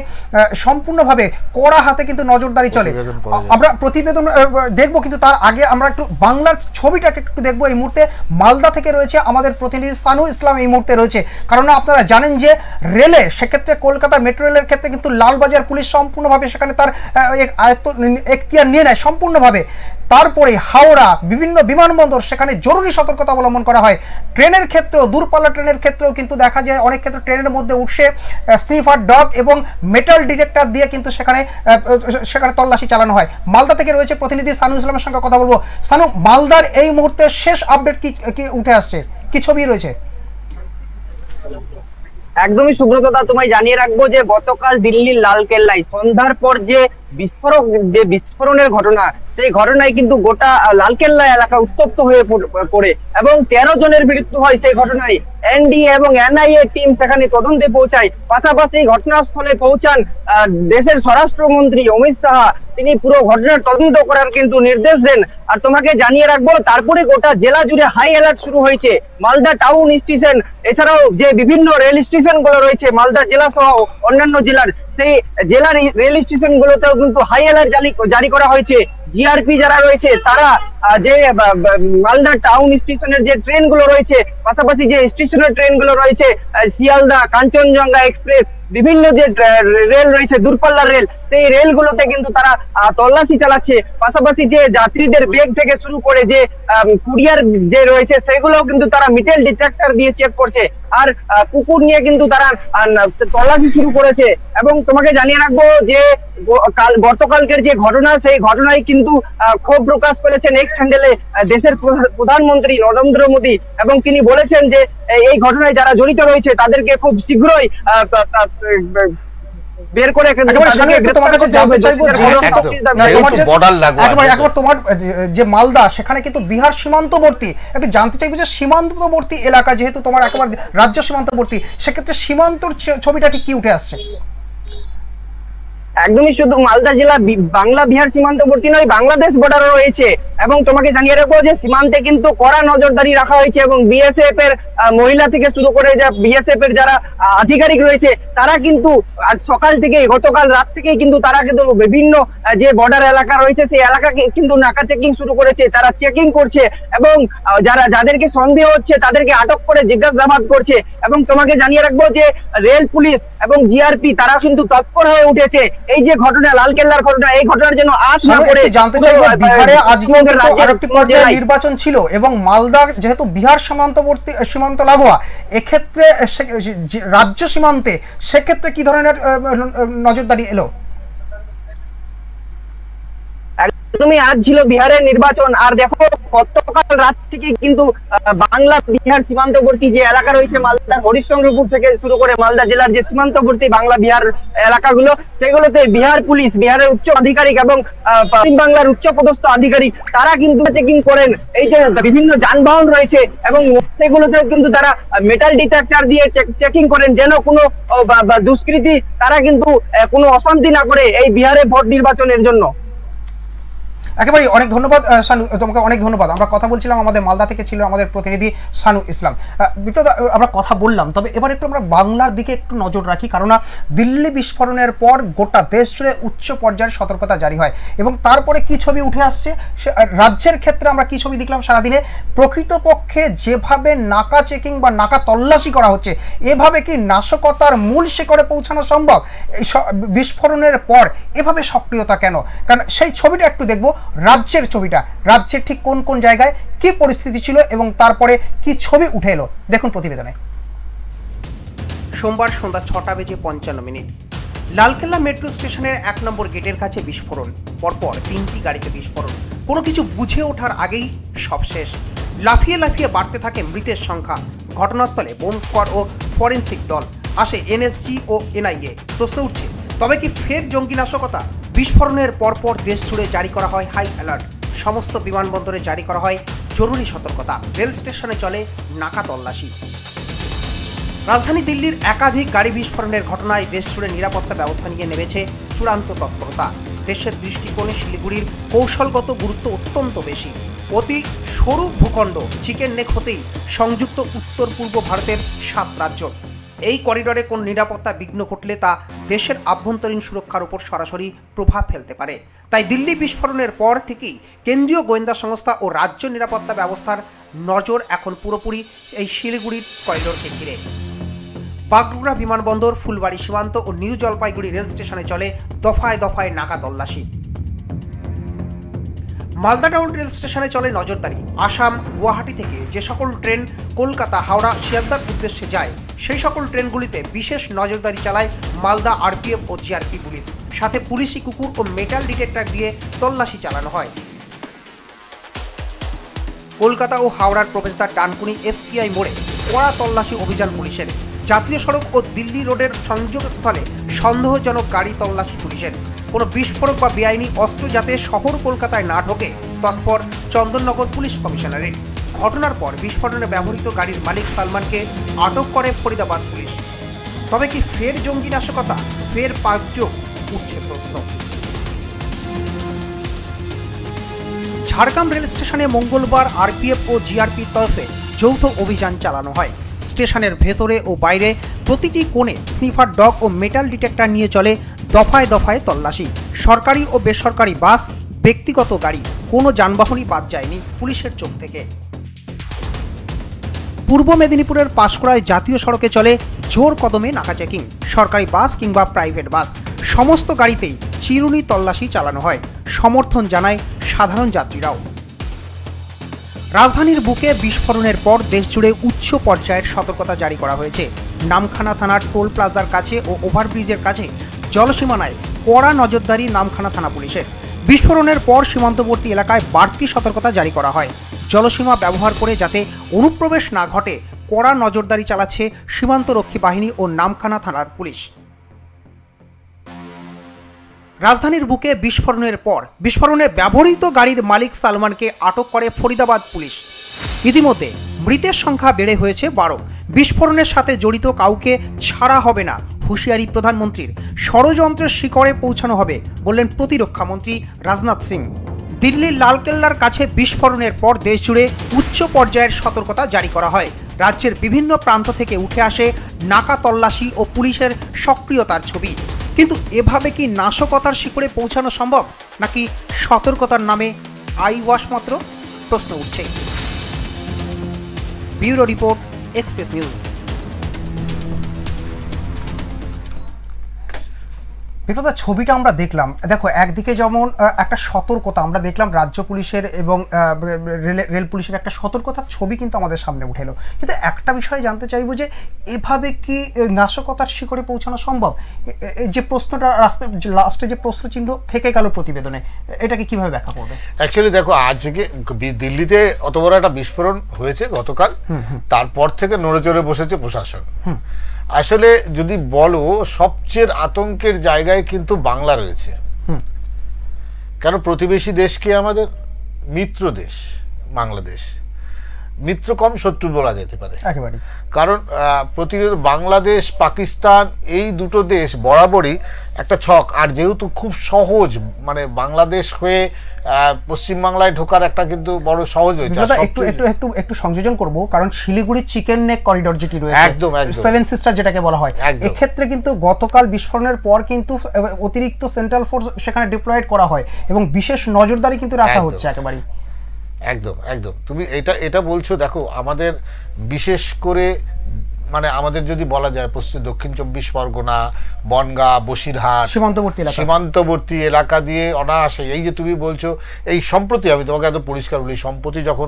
সম্পূর্ণভাবে কড়া হাতে কিন্তু নজরদারি চলে। আমরা প্রতিবেদন দেখবো, কিন্তু তার আগে আমরা একটু বাংলার ছবিটাকে একটু দেখবো। এই মুহূর্তে মালদা থেকে রয়েছে আমাদের প্রতিনিধি সানু ইসলাম এই মুহূর্তে রয়েছে, কারণ আপনারা জানেন যে রেলে সেক্ষেত্রে কলকাতা মেট্রো রেলের ক্ষেত্রে কিন্তু লালবাজার পুলিশ সম্পূর্ণভাবে সেখানে তার এখতিয়ার নিয়ে নেয় সম্পূর্ণভাবে। তারপরে হাওড়া বিভিন্ন বিমানবন্দর সেখানে জরুরি সতর্কতা অবলম্বন করা হয়। ট্রেনের ক্ষেত্রেও দূরপাল্লা ট্রেনের ক্ষেত্রেও কিন্তু দেখা যায় অনেক ক্ষেত্রে ট্রেনের মধ্যে উঠছে স্নিফার ডগ এবং মেটাল ডিটেক্টর দিয়ে কিন্তু সেখানে তল্লাশি চালানো হয়। মালদা থেকে রয়েছে প্রতিনিধি সানু ইসলামের সঙ্গে কথা বলবো। সানু, মালদার এই মুহূর্তে শেষ আপডেট কি উঠে আসছে, কি ছবি রয়েছে? একদমই সুব্রতদা, তোমায় জানিয়ে রাখবো যে গতকাল দিল্লির লালকেল্লায় সন্ধ্যার পর যে বিস্ফোরণের ঘটনা, সেই ঘটনায় কিন্তু গোটা লালকেল্লা এলাকা উত্তপ্ত হয়ে পড়ে এবং 13 জনের মৃত্যু হয় সেই ঘটনায়। এনডিএ এবং এনআইএ টিম সেখানে তদন্তে পৌঁছায়, পাশাপাশি ঘটনাস্থলে পৌঁছান দেশের স্বরাষ্ট্রমন্ত্রী অমিত শাহ। তিনি পুরো ঘটনার তদন্ত করার কিন্তু নির্দেশ দেন। আর তোমাকে জানিয়ে রাখবো তারপরে গোটা জেলা জুড়ে হাই অ্যালার্ট শুরু হয়েছে। মালদা টাউন স্টেশন এছাড়াও যে বিভিন্ন রেল স্টেশন গুলো রয়েছে মালদা জেলা সহ অন্যান্য জেলার, সেই জেলার রেল স্টেশন গুলোতেও কিন্তু হাই অ্যালার্ট জারি করা হয়েছে। জিআরপি যারা রয়েছে তারা যে মালদা টাউন স্টেশনের যে ট্রেন গুলো রয়েছে, পাশাপাশি যে স্টেশনের ট্রেন গুলো রয়েছে, শিয়ালদা, কাঞ্চনজঙ্ঘা এক্সপ্রেস, বিভিন্ন যে রেল রয়েছে, দূরপাল্লার রেল, সেই রেলগুলোতে কিন্তু তারা তল্লাশি চালাচ্ছে। পাশাপাশি যে যাত্রীদের ব্যাগ থেকে শুরু করে যে কুরিয়ার যে রয়েছে সেগুলো কিন্তু তারা মিটাল ডিটেক্টর দিয়ে চেক করছে। আর কুকুর নিয়ে কিন্তু তারা তল্লাশি শুরু করেছে। এবং তোমাকে জানিয়ে রাখবো যে গতকালকের যে ঘটনা, সেই ঘটনায় কিন্তু ক্ষোভ প্রকাশ করেছেন এক্স হ্যান্ডেলে দেশের প্রধানমন্ত্রী নরেন্দ্র মোদী, এবং তিনি বলেছেন যে এই ঘটনায় যারা জড়িত রয়েছে তাদেরকে খুব শীঘ্রই বের করে তোমার যে মালদা, সেখানে কিন্তু বিহার সীমান্তবর্তী, একটু জানতে চাইবো যে সীমান্তবর্তী এলাকা যেহেতু তোমার একেবারে রাজ্য সীমান্তবর্তী, সেক্ষেত্রে সীমান্তর ছবিটা ঠিক কি উঠে আসছে? একদমই শুধু মালদা জেলা বাংলা বিহার সীমান্তবর্তী নয়, বাংলাদেশ বর্ডারও রয়েছে। এবং তোমাকে জানিয়ে রাখবো যে সীমান্তে কিন্তু কড়া নজরদারি রাখা হয়েছে, এবং বিএসএফ এর মহিলা থেকে শুরু করে যা বিএসএফ এর যারা আধিকারিক রয়েছে তারা কিন্তু আজ সকাল থেকে, গতকাল রাত থেকেই কিন্তু তারা কিন্তু বিভিন্ন যে বর্ডার এলাকা রয়েছে সেই এলাকাকে কিন্তু নাকা চেকিং শুরু করেছে। তারা চেকিং করছে এবং যাদেরকে সন্দেহ হচ্ছে তাদেরকে আটক করে জিজ্ঞাসাবাদ করছে। এবং তোমাকে জানিয়ে রাখবো যে রেল পুলিশ এবং জিআরপি তারা কিন্তু তৎপর হয়ে উঠেছে। এই যে ঘটনা, লালকেল্লার ঘটনা, এই ঘটনার জন্য আজ না করে জানতে চাইবো, বিহারে আজকে আরেকটি পর্যায়ে নির্বাচন ছিল এবং মালদা যেহেতু বিহার সীমান্তবর্তী, সীমান্ত লাগোয়া, এক্ষেত্রে রাজ্য সীমান্তে সেক্ষেত্রে কি ধরনের নজরদারি এলো? তুমি আজ ছিল বিহারের নির্বাচন, আর দেখো গতকাল রাত থেকে কিন্তু বাংলা বিহার সীমান্তবর্তী যে এলাকা রয়েছে, মালদার হরিশ্চন্দ্রপুর থেকে শুরু করে মালদা জেলার যে সীমান্তবর্তী বাংলা বিহার এলাকাগুলো, সেগুলোতে বিহার পুলিশ, বিহারের উচ্চ আধিকারিক এবং পশ্চিম বাংলার উচ্চ পদস্থ আধিকারিক তারা কিন্তু চেকিং করেন এই যে বিভিন্ন যানবাহন রয়েছে, এবং সেগুলোতে কিন্তু তারা মেটাল ডিটেক্টর দিয়ে চেকিং করেন যেন কোনো দুষ্কৃতী তারা কিন্তু কোনো অশান্তি না করে এই বিহারে ভোট নির্বাচনের জন্য। একেবারে অনেক ধন্যবাদ শানু, তোমাকে অনেক ধন্যবাদ। আমরা কথা বলছিলাম, আমাদের মালদা থেকে ছিল আমাদের প্রতিনিধি শানু ইসলাম। বিপ্লব, আমরা কথা বললাম, তবে এবার একটু আমরা বাংলার দিকে একটু নজর রাখি, কারণ দিল্লি বিস্ফোরণের পর গোটা দেশ জুড়ে উচ্চ পর্যায়ের সতর্কতা জারি হয় এবং তারপরে কি ছবি উঠে আসছে রাজ্যের ক্ষেত্রে আমরা কি ছবি দেখলাম সারাদিনে। প্রকৃতপক্ষে যেভাবে নাকা চেকিং বা নাকা তল্লাশি করা হচ্ছে, এভাবে কি নাশকতার মূল শিখরে পৌঁছানো সম্ভব? এই বিস্ফোরণের পর এভাবে সক্রিয়তা কেন? কারণ সেই ছবিটা একটু দেখবো, রাজ্যের ছবিটা, রাজ্যের ঠিক কোন কোন জায়গায় কি পরিস্থিতি ছিল এবং তারপরে কি ছবি উঠে এলো, দেখুন প্রতিবেদনে। সোমবার সন্ধ্যা 6:55 লালকেল্লা মেট্রো স্টেশনের 1 নম্বর গেটের কাছে বিস্ফোরণ, পরপর 3টি গাড়িতে বিস্ফোরণ। কোনো কিছু বুঝে ওঠার আগেই সব শেষ। লাফিয়ে লাফিয়ে বাড়তে থাকে মৃতের সংখ্যা। ঘটনাস্থলে বোম স্কোয়াড ও ফরেন্সিক দল আসে, এনএসজি ও এনআইএ। প্রশ্ন উঠছে, তবে কি ফের জঙ্গি নাশকতা? বিস্ফোরণের পরপর দেশ জুড়ে জারি করা হয় হাই অ্যালার্ট। সমস্ত বিমানবন্দরে জারি করা হয় জরুরি সতর্কতা। রেল স্টেশনে চলে নাকা তল্লাশি। রাজধানী দিল্লির একাধিক গাড়ি বিস্ফোরণের ঘটনায় দেশ জুড়ে নিরাপত্তা ব্যবস্থা নিয়ে নেমেছে চূড়ান্ত তৎপরতা। দেশের দৃষ্টিকোণে শিলিগুড়ির কৌশলগত গুরুত্ব অত্যন্ত বেশি। অতি সরু ভূখণ্ড চিকেন নেক হতেই সংযুক্ত উত্তর পূর্ব ভারতের 7 রাজ্য। এই করিডরে কোন নিরাপত্তা বিঘ্ন ঘটলে তা দেশের আভ্যন্তরীণ সুরক্ষার উপর সরাসরি প্রভাব ফেলতে পারে। তাই দিল্লি বিস্ফোরণের পর থেকেই কেন্দ্রীয় গোয়েন্দা সংস্থা ও রাজ্য নিরাপত্তা ব্যবস্থার নজর এখন পুরোপুরি এই শিলিগুড়ির করিডোরকে ঘিরে। বাগডোগরা বিমানবন্দর, ফুলবাড়ি সীমান্ত ও নিউ জলপাইগুড়ি রেল স্টেশনে চলে দফায় দফায় নাকা তল্লাশি। মালদা টাউন রেল স্টেশনে চলে নজরদারি। আসাম, গুয়াহাটি থেকে যে সকল ট্রেন কলকাতা, হাওড়া, শিয়ালদার উদ্দেশ্যে যায়, সেই সকল ট্রেনগুলিতে বিশেষ নজরদারি চালায় মালদা আরপিএফ ও জিআরপি পুলিশ। সাথে পুলিশি কুকুর ও মেটাল ডিটেক্টর দিয়ে তল্লাশি চালানো হয়। কলকাতা ও হাওড়ার প্রবেশদ্বার ডানকুনি এফসিআই মোড়ে কড়া তল্লাশি অভিযান পুলিশের। জাতীয় সড়ক ও দিল্লি রোডের সংযোগস্থলে সন্দেহজনক গাড়ি তল্লাশি পুলিশের। কোনো বিস্ফোরক বা বেআইনি অস্ত্র যাতে শহর কলকাতায় না ঢোকে তৎপর চন্দননগর পুলিশ কমিশনারেট। ঘটনার পর বিস্ফোরণে ব্যবহৃত গাড়ির মালিক সালমানকে আটক করে ফরিদাবাদ পুলিশ। তবে কি ফের জঙ্গি নাশকতা, ফের পাকযোগ, উঠছে প্রশ্ন। ঝাড়গ্রাম রেল স্টেশনে মঙ্গলবার আরপিএফ ও জিআরপির তরফে যৌথ অভিযান চালানো হয়। স্টেশনের ভেতরে ও বাইরে প্রতিটি কোণে স্নিফার ডগ ও মেটাল ডিটেক্টর নিয়ে চলে দফায় দফায় তল্লাশি। সরকারি ও বেসরকারি বাস, ব্যক্তিগত গাড়ি, কোনো যানবাহনই বাদ যায়নি পুলিশের চোখ থেকে। পূর্ব মেদিনীপুরের পাঁশকুড়ায় জাতীয় সড়কে চলে জোর কদমে নাকা চেকিং। সরকারি বাস কিংবা প্রাইভেট বাস সমস্ত গাড়িতেই চিরুনি তল্লাশি চালানো হয়। সমর্থন জানায় সাধারণ যাত্রীরাও। রাজধানীর বুকে বিস্ফোরণের পর দেশজুড়ে উচ্চ পর্যায়ের সতর্কতা জারি করা হয়েছে। নামখানা থানার টোল প্লাজার কাছে ও ওভারব্রিজের কাছে জলসীমানায় কড়া নজরদারি নামখানা থানা পুলিশের। বিস্ফোরণের পর সীমান্তবর্তী এলাকায় বাড়তি সতর্কতা জারি করা হয়। জলসীমা ব্যবহার করে যাতে অনুপ্রবেশ না ঘটে কড়া নজরদারি চালাচ্ছে সীমান্তরক্ষী বাহিনী ও নামখানা থানার পুলিশ। রাজধানীর বুকে বিস্ফোরণের পর বিস্ফোরণে ব্যবহৃত গাড়ির মালিক সালমানকে আটক করে ফরিদাবাদ পুলিশ। ইতিমধ্যে মৃতের সংখ্যা বেড়ে হয়েছে 12। বিস্ফোরণের সাথে জড়িত কাউকে ছাড়া হবে না, হুঁশিয়ারি প্রধানমন্ত্রীর। ষড়যন্ত্রের শিকড়ে পৌঁছানো হবে বললেন প্রতিরক্ষামন্ত্রী রাজনাথ সিং। দিল্লির লালকেল্লার কাছে বিস্ফোরণের পর দেশজুড়ে উচ্চ পর্যায়ের সতর্কতা জারি করা হয়। রাজ্যের বিভিন্ন প্রান্ত থেকে উঠে আসে নাকা তল্লাশি ও পুলিশের সক্রিয়তার ছবি। কিন্তু এভাবে কি নাশকতার শিকড়ে পৌঁছানো সম্ভব, নাকি সতর্কতার নামে আই ওয়াশ মাত্র? প্রশ্ন উঠছে। Bureau report, express news. Biplab, ছবিটা আমরা দেখলাম, দেখো একদিকে যেমন একটা সতর্কতা আমরা দেখলাম রাজ্য পুলিশের এবং রেল পুলিশের একটা সতর্কতার ছবি কিন্তু আমাদের সামনে উঠে এলো। কিন্তু একটা বিষয় জানতে চাইবো যে এভাবে কি নাশকতার শিকড়ে পৌঁছানো সম্ভব? যে প্রশ্নটা লাস্টে যে প্রশ্নচিহ্ন থেকে গেল প্রতিবেদনে, এটাকে কিভাবে ব্যাখ্যা করবে? অ্যাকচুয়ালি দেখো, আজকে দিল্লিতে অত বড় একটা বিস্ফোরণ হয়েছে গতকাল, তারপর থেকে নড়ে চড়ে বসেছে প্রশাসন। আসলে যদি বলো, সবচেয়ে আতঙ্কের জায়গায় কিন্তু বাংলা রয়েছে। কেন? প্রতিবেশী দেশকে আমাদের মিত্র দেশ বাংলাদেশ, মিত্র কম শত্রু বলা যেতে পারে একেবারে। কারণ বাংলাদেশ পাকিস্তান এই দুটো দেশ বরাবরই একটা ছক। আর যেহেতু খুব সহজ, মানে বাংলাদেশ হয়ে পশ্চিমবাংলায় ঢোকার একটা কিন্তু বড় সহজ হয়েছে। একটু সংযোজন করব, কারণ শিলিগুড়ি চিকেন নেক করিডোর যেটি রয়েছে, একদম সেভেন সিস্টার যেটাকে বলা হয়, এক্ষেত্রে কিন্তু গতকাল বিস্ফোরণের পর কিন্তু অতিরিক্ত সেন্ট্রাল ফোর্স সেখানে ডিপ্লয়েড করা হয় এবং বিশেষ নজরদারি কিন্তু রাখা হচ্ছে একেবারে। একদম একদম, তুমি এটা বলছো। দেখো, আমাদের বিশেষ করে মানে আমাদের যদি বলা যায় দক্ষিণ 24 পরগনা, বনগাঁ, বসিরহাট সীমান্তবর্তী এলাকা দিয়ে অনায়াসে, এই যে তুমি বলছো, এই সম্প্রতি আমি তোমাকে এত পরিষ্কার বলি, সম্প্রতি যখন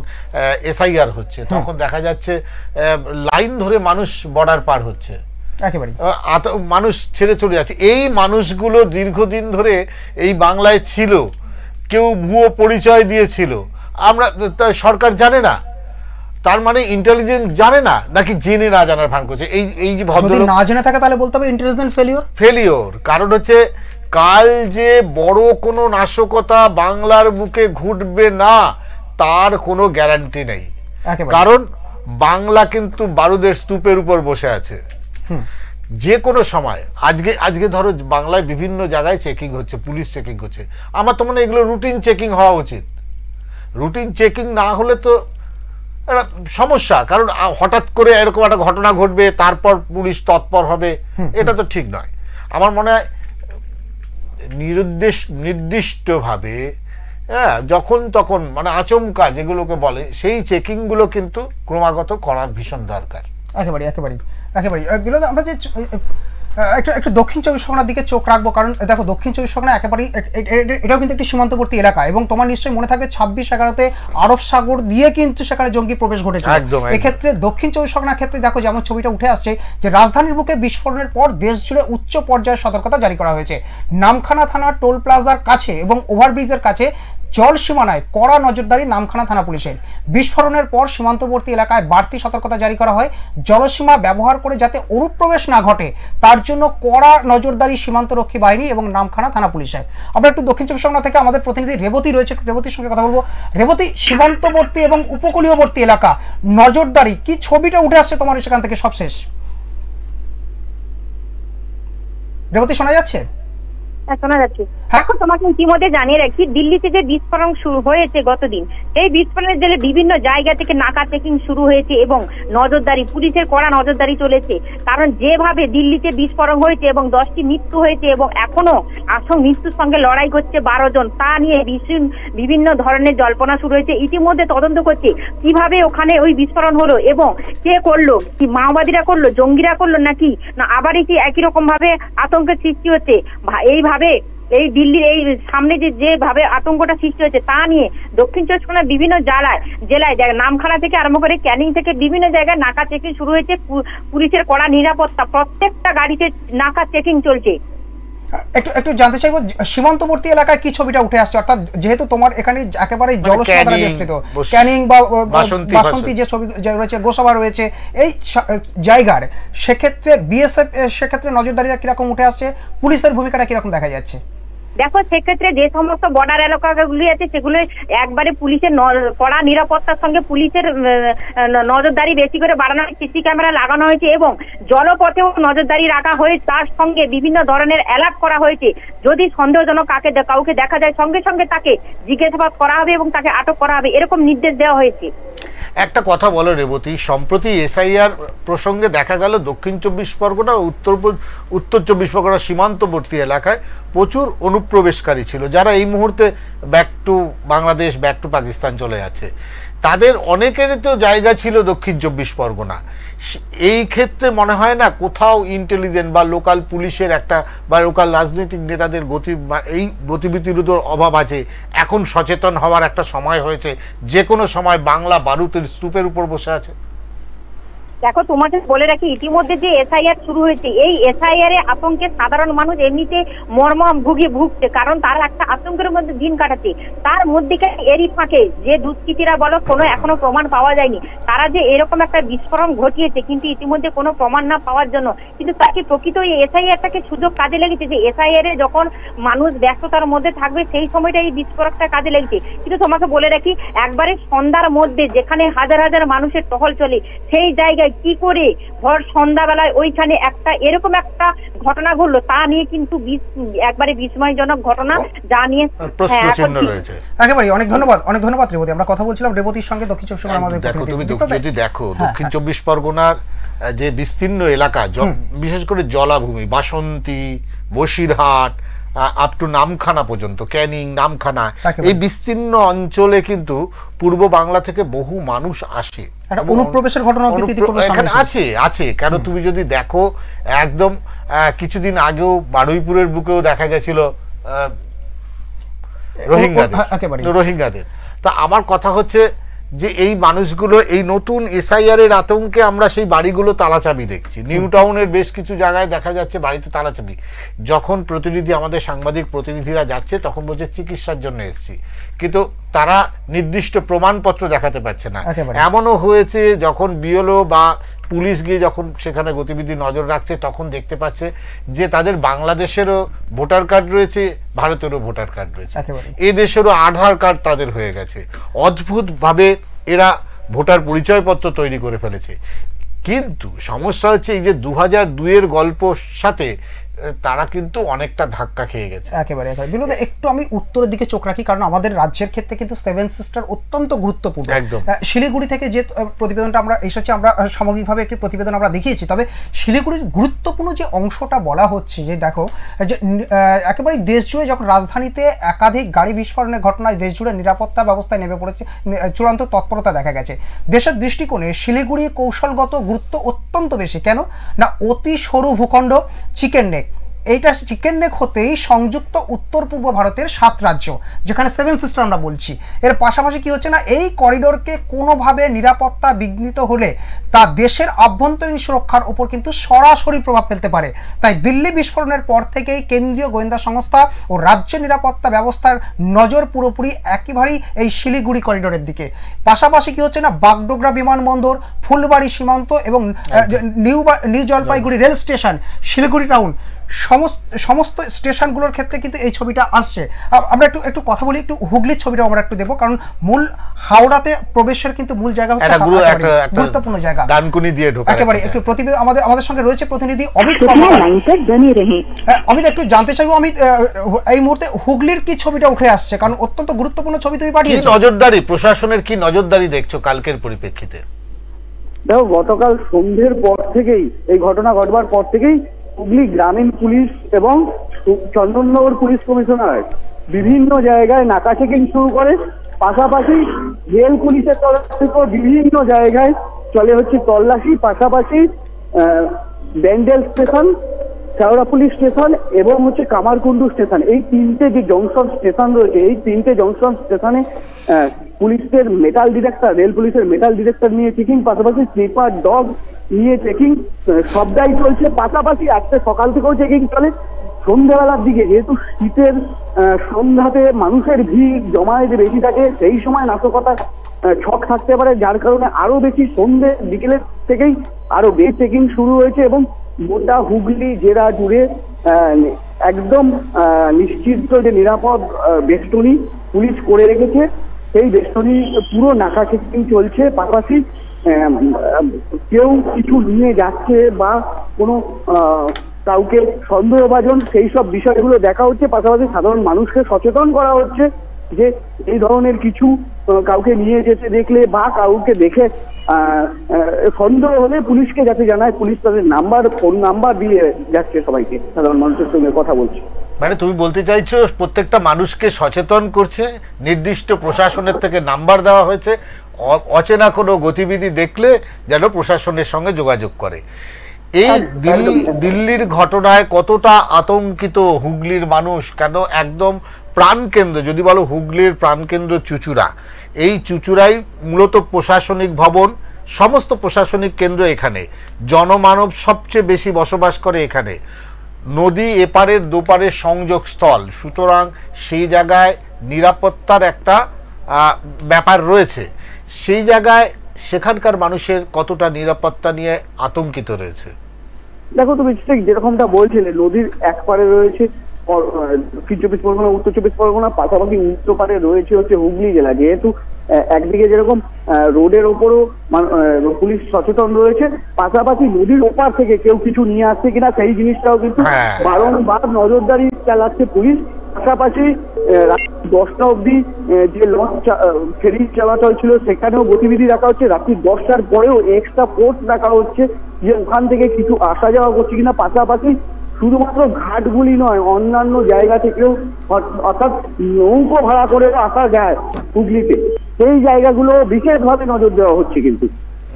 SIR হচ্ছে তখন দেখা যাচ্ছে লাইন ধরে মানুষ বর্ডার পার হচ্ছে, একেবারে মানুষ ছেড়ে চলে যাচ্ছে। এই মানুষগুলো দীর্ঘদিন ধরে এই বাংলায় ছিল, কেউ ভুয়ো পরিচয় দিয়েছিল, আমরা সরকার জানে না, তার মানে ইন্টেলিজেন্স জানে না, নাকি জেনে না জানার ভান করছে। এই যে ভদ্রলোক না জেনে থাকে তাহলে বলতে হবে ইন্টেলিজেন্স ফেলিওর। কারণ হচ্ছে কাল যে বড় কোনো নাশকতা বাংলার বুকে ঘটবে না তার কোনো গ্যারান্টি নেই। কারণ বাংলা কিন্তু বারুদের স্তূপের উপর বসে আছে। যে কোনো সময় আজকে ধরো বাংলায় বিভিন্ন জায়গায় চেকিং হচ্ছে, পুলিশ চেকিং হচ্ছে। আমার তো মনে হয় এগুলো রুটিন চেকিং হওয়া উচিত। রুটিন চেকিং না হলে তো একটা সমস্যা, কারণ হঠাৎ করে এরকম একটা ঘটনা ঘটবে, তারপর পুলিশ তৎপর হবে, এটা তো ঠিক নয়। আমার মনে হয় নির্দিষ্টভাবে যখন তখন মানে আচমকা যেগুলোকে বলে, সেই চেকিংগুলো কিন্তু ক্রমাগত করার ভীষণ দরকার। একেবারে আমরা যে একটু দক্ষিণ 24 পরগনার দিকে চোখ রাখবো, কারণ দেখো দক্ষিণ 24 পরগনা একেবারেই এটাও কিন্তু একটি সীমান্তবর্তী এলাকা এবং তোমার নিশ্চয়ই মনে থাকবে 26/11-তে আরব সাগর দিয়ে কিন্তু সেখানে জঙ্গি প্রবেশ ঘটেছে। এক্ষেত্রে দক্ষিণ 24 পরগনার ক্ষেত্রে দেখো যেমন ছবিটা উঠে আসছে যে রাজধানীর বুকে বিস্ফোরণের পর দেশ জুড়ে উচ্চ পর্যায়ের সতর্কতা জারি করা হয়েছে। নামখানা থানার টোল প্লাজার কাছে এবং ওভারব্রিজের কাছে জল সীমানায় কড়া নজরদারি নামখানা থানা পুলিশের। বিস্ফোরণের পর সীমান্তবর্তী এলাকায় বাড়তি সতর্কতা জারি করা হয়। জলসীমা ব্যবহার করে যাতে অনুপ্রবেশ না ঘটে তার জন্য কড়া নজরদারি সীমান্তরক্ষী বাহিনী এবং নামখানা থানা পুলিশের। আমরা একটু দক্ষিণ 24 পরগনা থেকে আমাদের প্রতিনিধি রেবতী রয়েছে, রেবতীর সঙ্গে কথা বলবো। রেবতী, সীমান্তবর্তী এবং উপকূলীয়বর্তী এলাকা নজরদারি কি ছবিটা উঠে আসছে তোমার সেখান থেকে সবশেষ? রেবতী, শোনা যাচ্ছে? শোনা যাচ্ছে। দেখো তোমাকে ইতিমধ্যে জানিয়ে রাখি, দিল্লিতে যে বিস্ফোরণ শুরু হয়েছে গতদিন, এই বিস্ফোরণের জেলে বিভিন্ন জায়গা থেকে নাকা চেকিং শুরু হয়েছে এবং নজরদারি, পুলিশের কড়া নজরদারি চলেছে। কারণ যেভাবে দিল্লিতে বিস্ফোরণ হয়েছে এবং 10টি মৃত্যু হয়েছে এবং এখনো মৃত্যুর সঙ্গে লড়াই করছে 12 জন, তা নিয়ে বিভিন্ন ধরনের জল্পনা শুরু হয়েছে। ইতিমধ্যে তদন্ত করছে কিভাবে ওখানে ওই বিস্ফোরণ হলো এবং কে করলো, কি মাওবাদীরা করলো, জঙ্গিরা করলো, নাকি না আবারই কি একই রকম ভাবে আতঙ্কের সৃষ্টি হচ্ছে। এইভাবে এই দিল্লির এই সামনে যেভাবে আতঙ্কটা সৃষ্টি হয়েছে তা নিয়ে দক্ষিণ চব্বিশ পরগনার বিভিন্ন জেলায় নামখানা থেকে আরম্ভ করে ক্যানিং থেকে বিভিন্ন জায়গায় নাকা চেকিং শুরু হয়েছে। পুলিশের কড়া নিরাপত্তা, প্রত্যেকটা গাড়িতে নাকা চেকিং চলছে। একটু জানতে চাইবো, সীমান্তবর্তী এলাকায় কি ছবিটা উঠে আসছে, অর্থাৎ যেহেতু তোমার এখানে একেবারে জলস্তর দ্বারা বেষ্টিত, ক্যানিং বা বাসন্তী যে ছবি রয়েছে, গোসাবা রয়েছে, এই জায়গার সেক্ষেত্রে বিএসএফ সেক্ষেত্রে নজরদারিটা কিরকম উঠে আসছে, পুলিশের ভূমিকাটা কিরকম দেখা যাচ্ছে? দেখো, সেক্ষেত্রে যে সমস্ত বর্ডার এলাকাগুলি আছে সেগুলো একবারে পুলিশের কড়া নিরাপত্তার সঙ্গে পুলিশের নজরদারি বেশি করে বাড়ানো হয়েছে, সিসি ক্যামেরা লাগানো হয়েছে এবং জলপথেও নজরদারি রাখা হয়েছে। তার সঙ্গে বিভিন্ন ধরনের অ্যালার্ট করা হয়েছে, যদি সন্দেহজনক কাউকে দেখা যায় সঙ্গে সঙ্গে তাকে জিজ্ঞাসাবাদ করা হবে এবং তাকে আটক করা হবে, এরকম নির্দেশ দেওয়া হয়েছে। একটা কথা বলো রেবতী, সম্প্রতি এসআইআর প্রসঙ্গে দেখা গেল দক্ষিণ চব্বিশ পরগনা ও উত্তর চব্বিশ পরগনা সীমান্তবর্তী এলাকায় প্রচুর অনুপ্রবেশকারী ছিল, যারা এই মুহূর্তে back to Bangladesh, back to Pakistan চলে যাচ্ছে। তাদের অনেকেরই তো জায়গা ছিল দক্ষিণ চব্বিশ পরগনা। এই ক্ষেত্রে মনে হয় না কোথাও ইন্টেলিজেন্ট বা লোকাল পুলিশের একটা বা লোকাল রাজনৈতিক নেতাদের এই গতিবিধির অভাব আছে? এখন সচেতন হওয়ার একটা সময় হয়েছে, যে কোনো সময় বাংলা বারুদের স্তূপের উপর বসে আছে। দেখো, তোমাকে বলে রাখি, ইতিমধ্যে যে এসআইআর শুরু হয়েছে, এই এসআইআর এ আতঙ্কে সাধারণ মানুষ এমনিতে ভুগছে, কারণ তার একটা আতঙ্কের মধ্যে দিন কাটাচ্ছে। তার মধ্যে এরই ফাঁকে যে দুষ্কৃতীরা বলো, কোনো এখনো প্রমাণ পাওয়া যায়নি, তারা যে এরকম একটা বিস্ফোরণ ঘটিয়েছে, কিন্তু ইতিমধ্যে কোনো প্রমাণ না পাওয়ার জন্য কিন্তু তাকে প্রকৃত এই এসআইআরটাকে সুযোগ কাজে লেগেছে, যে এসআইআর এ যখন মানুষ ব্যস্ততার মধ্যে থাকবে সেই সময়টা এই বিস্ফোরকটা কাজে লেগেছে। কিন্তু তোমাকে বলে রাখি, একবারে সন্ধ্যার মধ্যে যেখানে হাজার হাজার মানুষের টহল চলে, সেই জায়গায় কি করে ভোর সন্ধ্যাবেলায় ওইখানে একটা এরকম একটা ঘটনা ঘটলো, তা নিয়ে কিন্তু একবারে বিস্ময়জনক ঘটনা, যা নিয়ে একেবারে অনেক ধন্যবাদ রেবতী। আমরা কথা বলছিলাম রেবতীর সঙ্গে, দক্ষিণ চব্বিশ পরগনার আমাদের। দেখো, তুমি যদি দেখো দক্ষিণ চব্বিশ পরগনার যে বিস্তীর্ণ এলাকা, বিশেষ করে জলাভূমি, বাসন্তী, বসিরহাট আপ টু নামখানা পর্যন্ত, ক্যানিং, নামখানা, এই বিস্তীর্ণ অঞ্চলে কিন্তু পূর্ব বাংলা থেকে বহু মানুষ আসে। অনুপ্রবেশের ঘটনা এখানে আছে কারণ তুমি যদি দেখো, একদম কিছুদিন আগেও বারুইপুরের বুকেও দেখা গেছিল রোহিঙ্গাদের। তা আমার কথা হচ্ছে যে এই মানুষগুলো এই নতুন এসআইআর এর আতঙ্কে আমরা সেই বাড়িগুলো তালাচাবি দেখছি। নিউ টাউনের বেশ কিছু জায়গায় দেখা যাচ্ছে বাড়িতে তালাচাবি। যখন আমাদের সাংবাদিক প্রতিনিধিরা যাচ্ছে, তখন বলছে চিকিৎসার জন্য এসেছি, কিন্তু তারা নির্দিষ্ট প্রমাণপত্র দেখাতে পারছে না। এমনও হয়েছে যখন বিএলও বা পুলিশ গিয়ে যখন সেখানে গতিবিধি নজর রাখছে, তখন দেখতে পাচ্ছে যে তাদের বাংলাদেশেরও ভোটার কার্ড রয়েছে, ভারতেরও ভোটার কার্ড রয়েছে, এই দেশেরও আধার কার্ড তাদের হয়ে গেছে। অদ্ভুতভাবে এরা ভোটার পরিচয়পত্র তৈরি করে ফেলেছে। কিন্তু সমস্যা হচ্ছে এই যে 2002-এর গল্পর সাথে তারা কিন্তু অনেকটা ধাক্কা খেয়ে গেছে। একেবারে বিনোদ, একটু আমি উত্তরের দিকে চোখ রাখি, কারণ আমাদের রাজ্যের ক্ষেত্রে কিন্তু সেভেন সিস্টার অত্যন্ত গুরুত্বপূর্ণ। শিলিগুড়ি থেকে যে প্রতিবেদনটা আমরা এসেছি, আমরা সামগ্রিকভাবে একটি প্রতিবেদন আমরা দেখিয়েছি, তবে শিলিগুড়ির গুরুত্বপূর্ণ যে অংশটা বলা হচ্ছে, যে দেখো যে একেবারে দেশ জুড়ে যখন রাজধানীতে একাধিক গাড়ি বিস্ফোরণের ঘটনায় দেশ জুড়ে নিরাপত্তা ব্যবস্থায় নেমে পড়েছে, চূড়ান্ত তৎপরতা দেখা গেছে। দেশের দৃষ্টিকোণে শিলিগুড়ি কৌশলগত গুরুত্ব অত্যন্ত বেশি। কেন না, অতি সরু ভূখণ্ড, চিকেন নেক, এইটা চিকেন নেক হতেই সংযুক্ত উত্তর পূর্ব ভারতের 7 রাজ্য, যেখানে সেভেন সিস্টার আমরা বলছি। এর পাশাপাশি কি হচ্ছে না, এই করিডোরকে কোনোভাবে নিরাপত্তা বিঘ্নিত হলে তা দেশের আভ্যন্তরীণ সুরক্ষার উপর কিন্তু সরাসরি প্রভাব ফেলতে পারে। তাই দিল্লি বিস্ফোরণের পর থেকেই কেন্দ্রীয় গোয়েন্দা সংস্থা ও রাজ্য নিরাপত্তা ব্যবস্থার নজর পুরোপুরি একেবারেই এই শিলিগুড়ি করিডোরের দিকে। পাশাপাশি কি হচ্ছে না, বাগডোগরা বিমানবন্দর, ফুলবাড়ি সীমান্ত এবং new Jalpaiguri rail station, Siliguri town, সমস্ত স্টেশনগুলোর ক্ষেত্রে কিন্তু এই ছবিটা আসছে। আমরা একটু কথা বলি, একটু হুগলির ছবিটা আমরা একটু দেখবো, কারণ মূল হাওড়াতে প্রবেশের কিন্তু মূল জায়গা হচ্ছে গুরুত্বপূর্ণ জায়গা, ডানকুনি দিয়ে ঢোকা একেবারে। একটু প্রতিনিধি আমাদের সঙ্গে রয়েছে প্রতিনিধি অমিত। অমিত, একটু জানতে চাইবো অমিত, এই মুহূর্তে হুগলির কি ছবিটা উঠে আসছে, কারণ অত্যন্ত গুরুত্বপূর্ণ ছবি তুমি পাঠিয়েছো। নজরদারি, প্রশাসনের কি নজরদারি দেখছো কালকের পরিপ্রেক্ষিতে? দেখো, গতকাল সন্ধ্যের পর থেকেই, এই ঘটনা ঘটবার পর থেকেই হুগলি গ্রামীণ পুলিশ এবং চন্দননগর পুলিশ কমিশনার বিভিন্ন জায়গায় নাকা চেকিং শুরু করে। পাশাপাশি রেল পুলিশের তরফ থেকে বিভিন্ন জায়গায় চলে হচ্ছে তল্লাশি। পাশাপাশি ব্যান্ডেল স্টেশন, শেওড়া পুলিশ স্টেশন এবং হচ্ছে কামারকুণ্ডু স্টেশন, এই তিনটে যে জংশন স্টেশন রয়েছে, এই তিনটে জংশন স্টেশনে পুলিশের মেটাল ডিটেক্টর, রেল পুলিশের মেটাল ডিটেক্টর নিয়ে চেকিং, পাশাপাশি স্লিপার ডগ নিয়ে চেকিং সবটাই চলছে। পাশাপাশি আজকে সকাল থেকেও চেকিং চলে। সন্ধ্যাবেলার দিকে, যেহেতু শীতের সন্ধ্যাতে মানুষের ভিড় জমায়েত বেশি থাকে, সেই সময় নাশকতার ছক থাকতে পারে, যার কারণে আরো বেশি সন্ধ্যে বিকেলের থেকেই আরো বেশি চেকিং শুরু হয়েছে এবং গোটা হুগলি জেলা জুড়ে একদম নিশ্চিত যে নিরাপদ বেষ্টনী পুলিশ করে রেখেছে। সেই বেষ্টনী পুরো নাকা চেকিং চলছে। পাশাপাশি কেউ কিছু নিয়ে যাচ্ছে বা কোনো কাউকে সন্দেহভাজন, সেই সব বিষয়গুলো দেখা হচ্ছে। পাশাপাশি সাধারণ মানুষকে সচেতন করা হচ্ছে যে এই ধরনের কিছু কাউকে নিয়ে যেতে দেখলে বা কাউকে দেখে সন্দেহ হলে পুলিশকে যাতে জানায়। পুলিশ তাদের ফোন নাম্বার দিয়ে যাচ্ছে সবাইকে, সাধারণ মানুষের সঙ্গে কথা বলছে। মানে তুমি বলতে চাইছো প্রত্যেকটা মানুষকে সচেতন করছে, নির্দিষ্ট প্রশাসনের থেকে নাম্বার দেওয়া হয়েছে, অচেনা কোনো গতিবিধি দেখলে যেন প্রশাসনের সঙ্গে যোগাযোগ করে। এই দিল্লির ঘটনায় কতটা আতঙ্কিত হুগলির মানুষ, কেন একদম প্রাণকেন্দ্র, যদি বলো হুগলির প্রাণকেন্দ্র চুঁচুড়া, এই চুঁচুড়াই মূলত প্রশাসনিক ভবন, সমস্ত প্রশাসনিক কেন্দ্র এখানে, জনমানব সবচেয়ে বেশি বসবাস করে এখানে, নদী এপারের দুপারের সংযোগস্থল, সুতরাং সেই জায়গায় নিরাপত্তার একটা ব্যাপার রয়েছে। সেই জায়গায় সেখানকার মানুষের কতটা নিরাপত্তা নিয়ে আতঙ্কিত রয়েছে? দেখো, তুমি ঠিক যেরকমটা বলছিলে, নদীর এক পারে রয়েছে দক্ষিণ চব্বিশ পরগনা, উত্তর চব্বিশ পরগনা, পাশাপাশি উত্তর পারে রয়েছে হচ্ছে হুগলি জেলা। যেহেতু একদিকে যেরকম রোডের ওপরও পুলিশ সচেতন রয়েছে, পাশাপাশি নদীর ওপার থেকে কেউ কিছু নিয়ে আসছে কিনা সেই জিনিসটাও কিন্তু বারংবার নজরদারি চালাচ্ছে পুলিশ। পাশাপাশি রাত 10টা অবধি যে লঞ্চ ফেরি চলাচল ছিল সেখানেও গতিবিধি রাখা হচ্ছে। রাত্রি 10টার পরেও এক্সট্রা ফোর্স রাখা হচ্ছে যে ওখান থেকে কিছু আসা যাওয়া করছে কিনা। পাশাপাশি শুধুমাত্র ঘাটগুলি নয়, অন্যান্য জায়গা থেকেও, অর্থাৎ নৌকো ভাড়া করে আসা যায় হুগলিতে, সেই জায়গাগুলো বিশেষভাবে নজর দেওয়া হচ্ছে। কিন্তু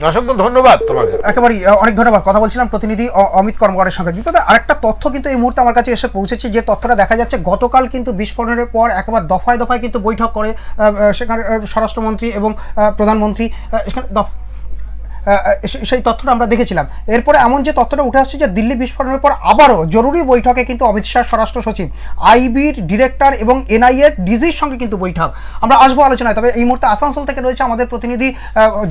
অসংখ্য ধন্যবাদ তোমাকে। একেবারে অনেক ধন্যবাদ। কথা বলছিলাম প্রতিনিধি অমিত কর্মকারের সঙ্গে। কিন্তু আরেকটা তথ্য কিন্তু এই মুহূর্তে আমার কাছে এসে পৌঁছেছে, যে তথ্যটা দেখা যাচ্ছে গতকাল কিন্তু বিস্ফোরণের পর একেবারে দফায় দফায় কিন্তু বৈঠক করে সেখানে স্বরাষ্ট্রমন্ত্রী এবং প্রধানমন্ত্রী, সেই তথ্যটা আমরা দেখেছিলাম। এরপরে এমন যে তথ্যটা উঠে আসছে যে দিল্লি বিস্ফোরণের পর আবারও জরুরি বৈঠকে কিন্তু অমিত শাহ স্বরাষ্ট্র সচিব, আইবির ডিরেক্টর এবং এনআইএর ডিজির সঙ্গে কিন্তু বৈঠক। আমরা আসবো আলোচনায়। তবে এই মুহূর্তে আসানসোল থেকে রয়েছে আমাদের প্রতিনিধি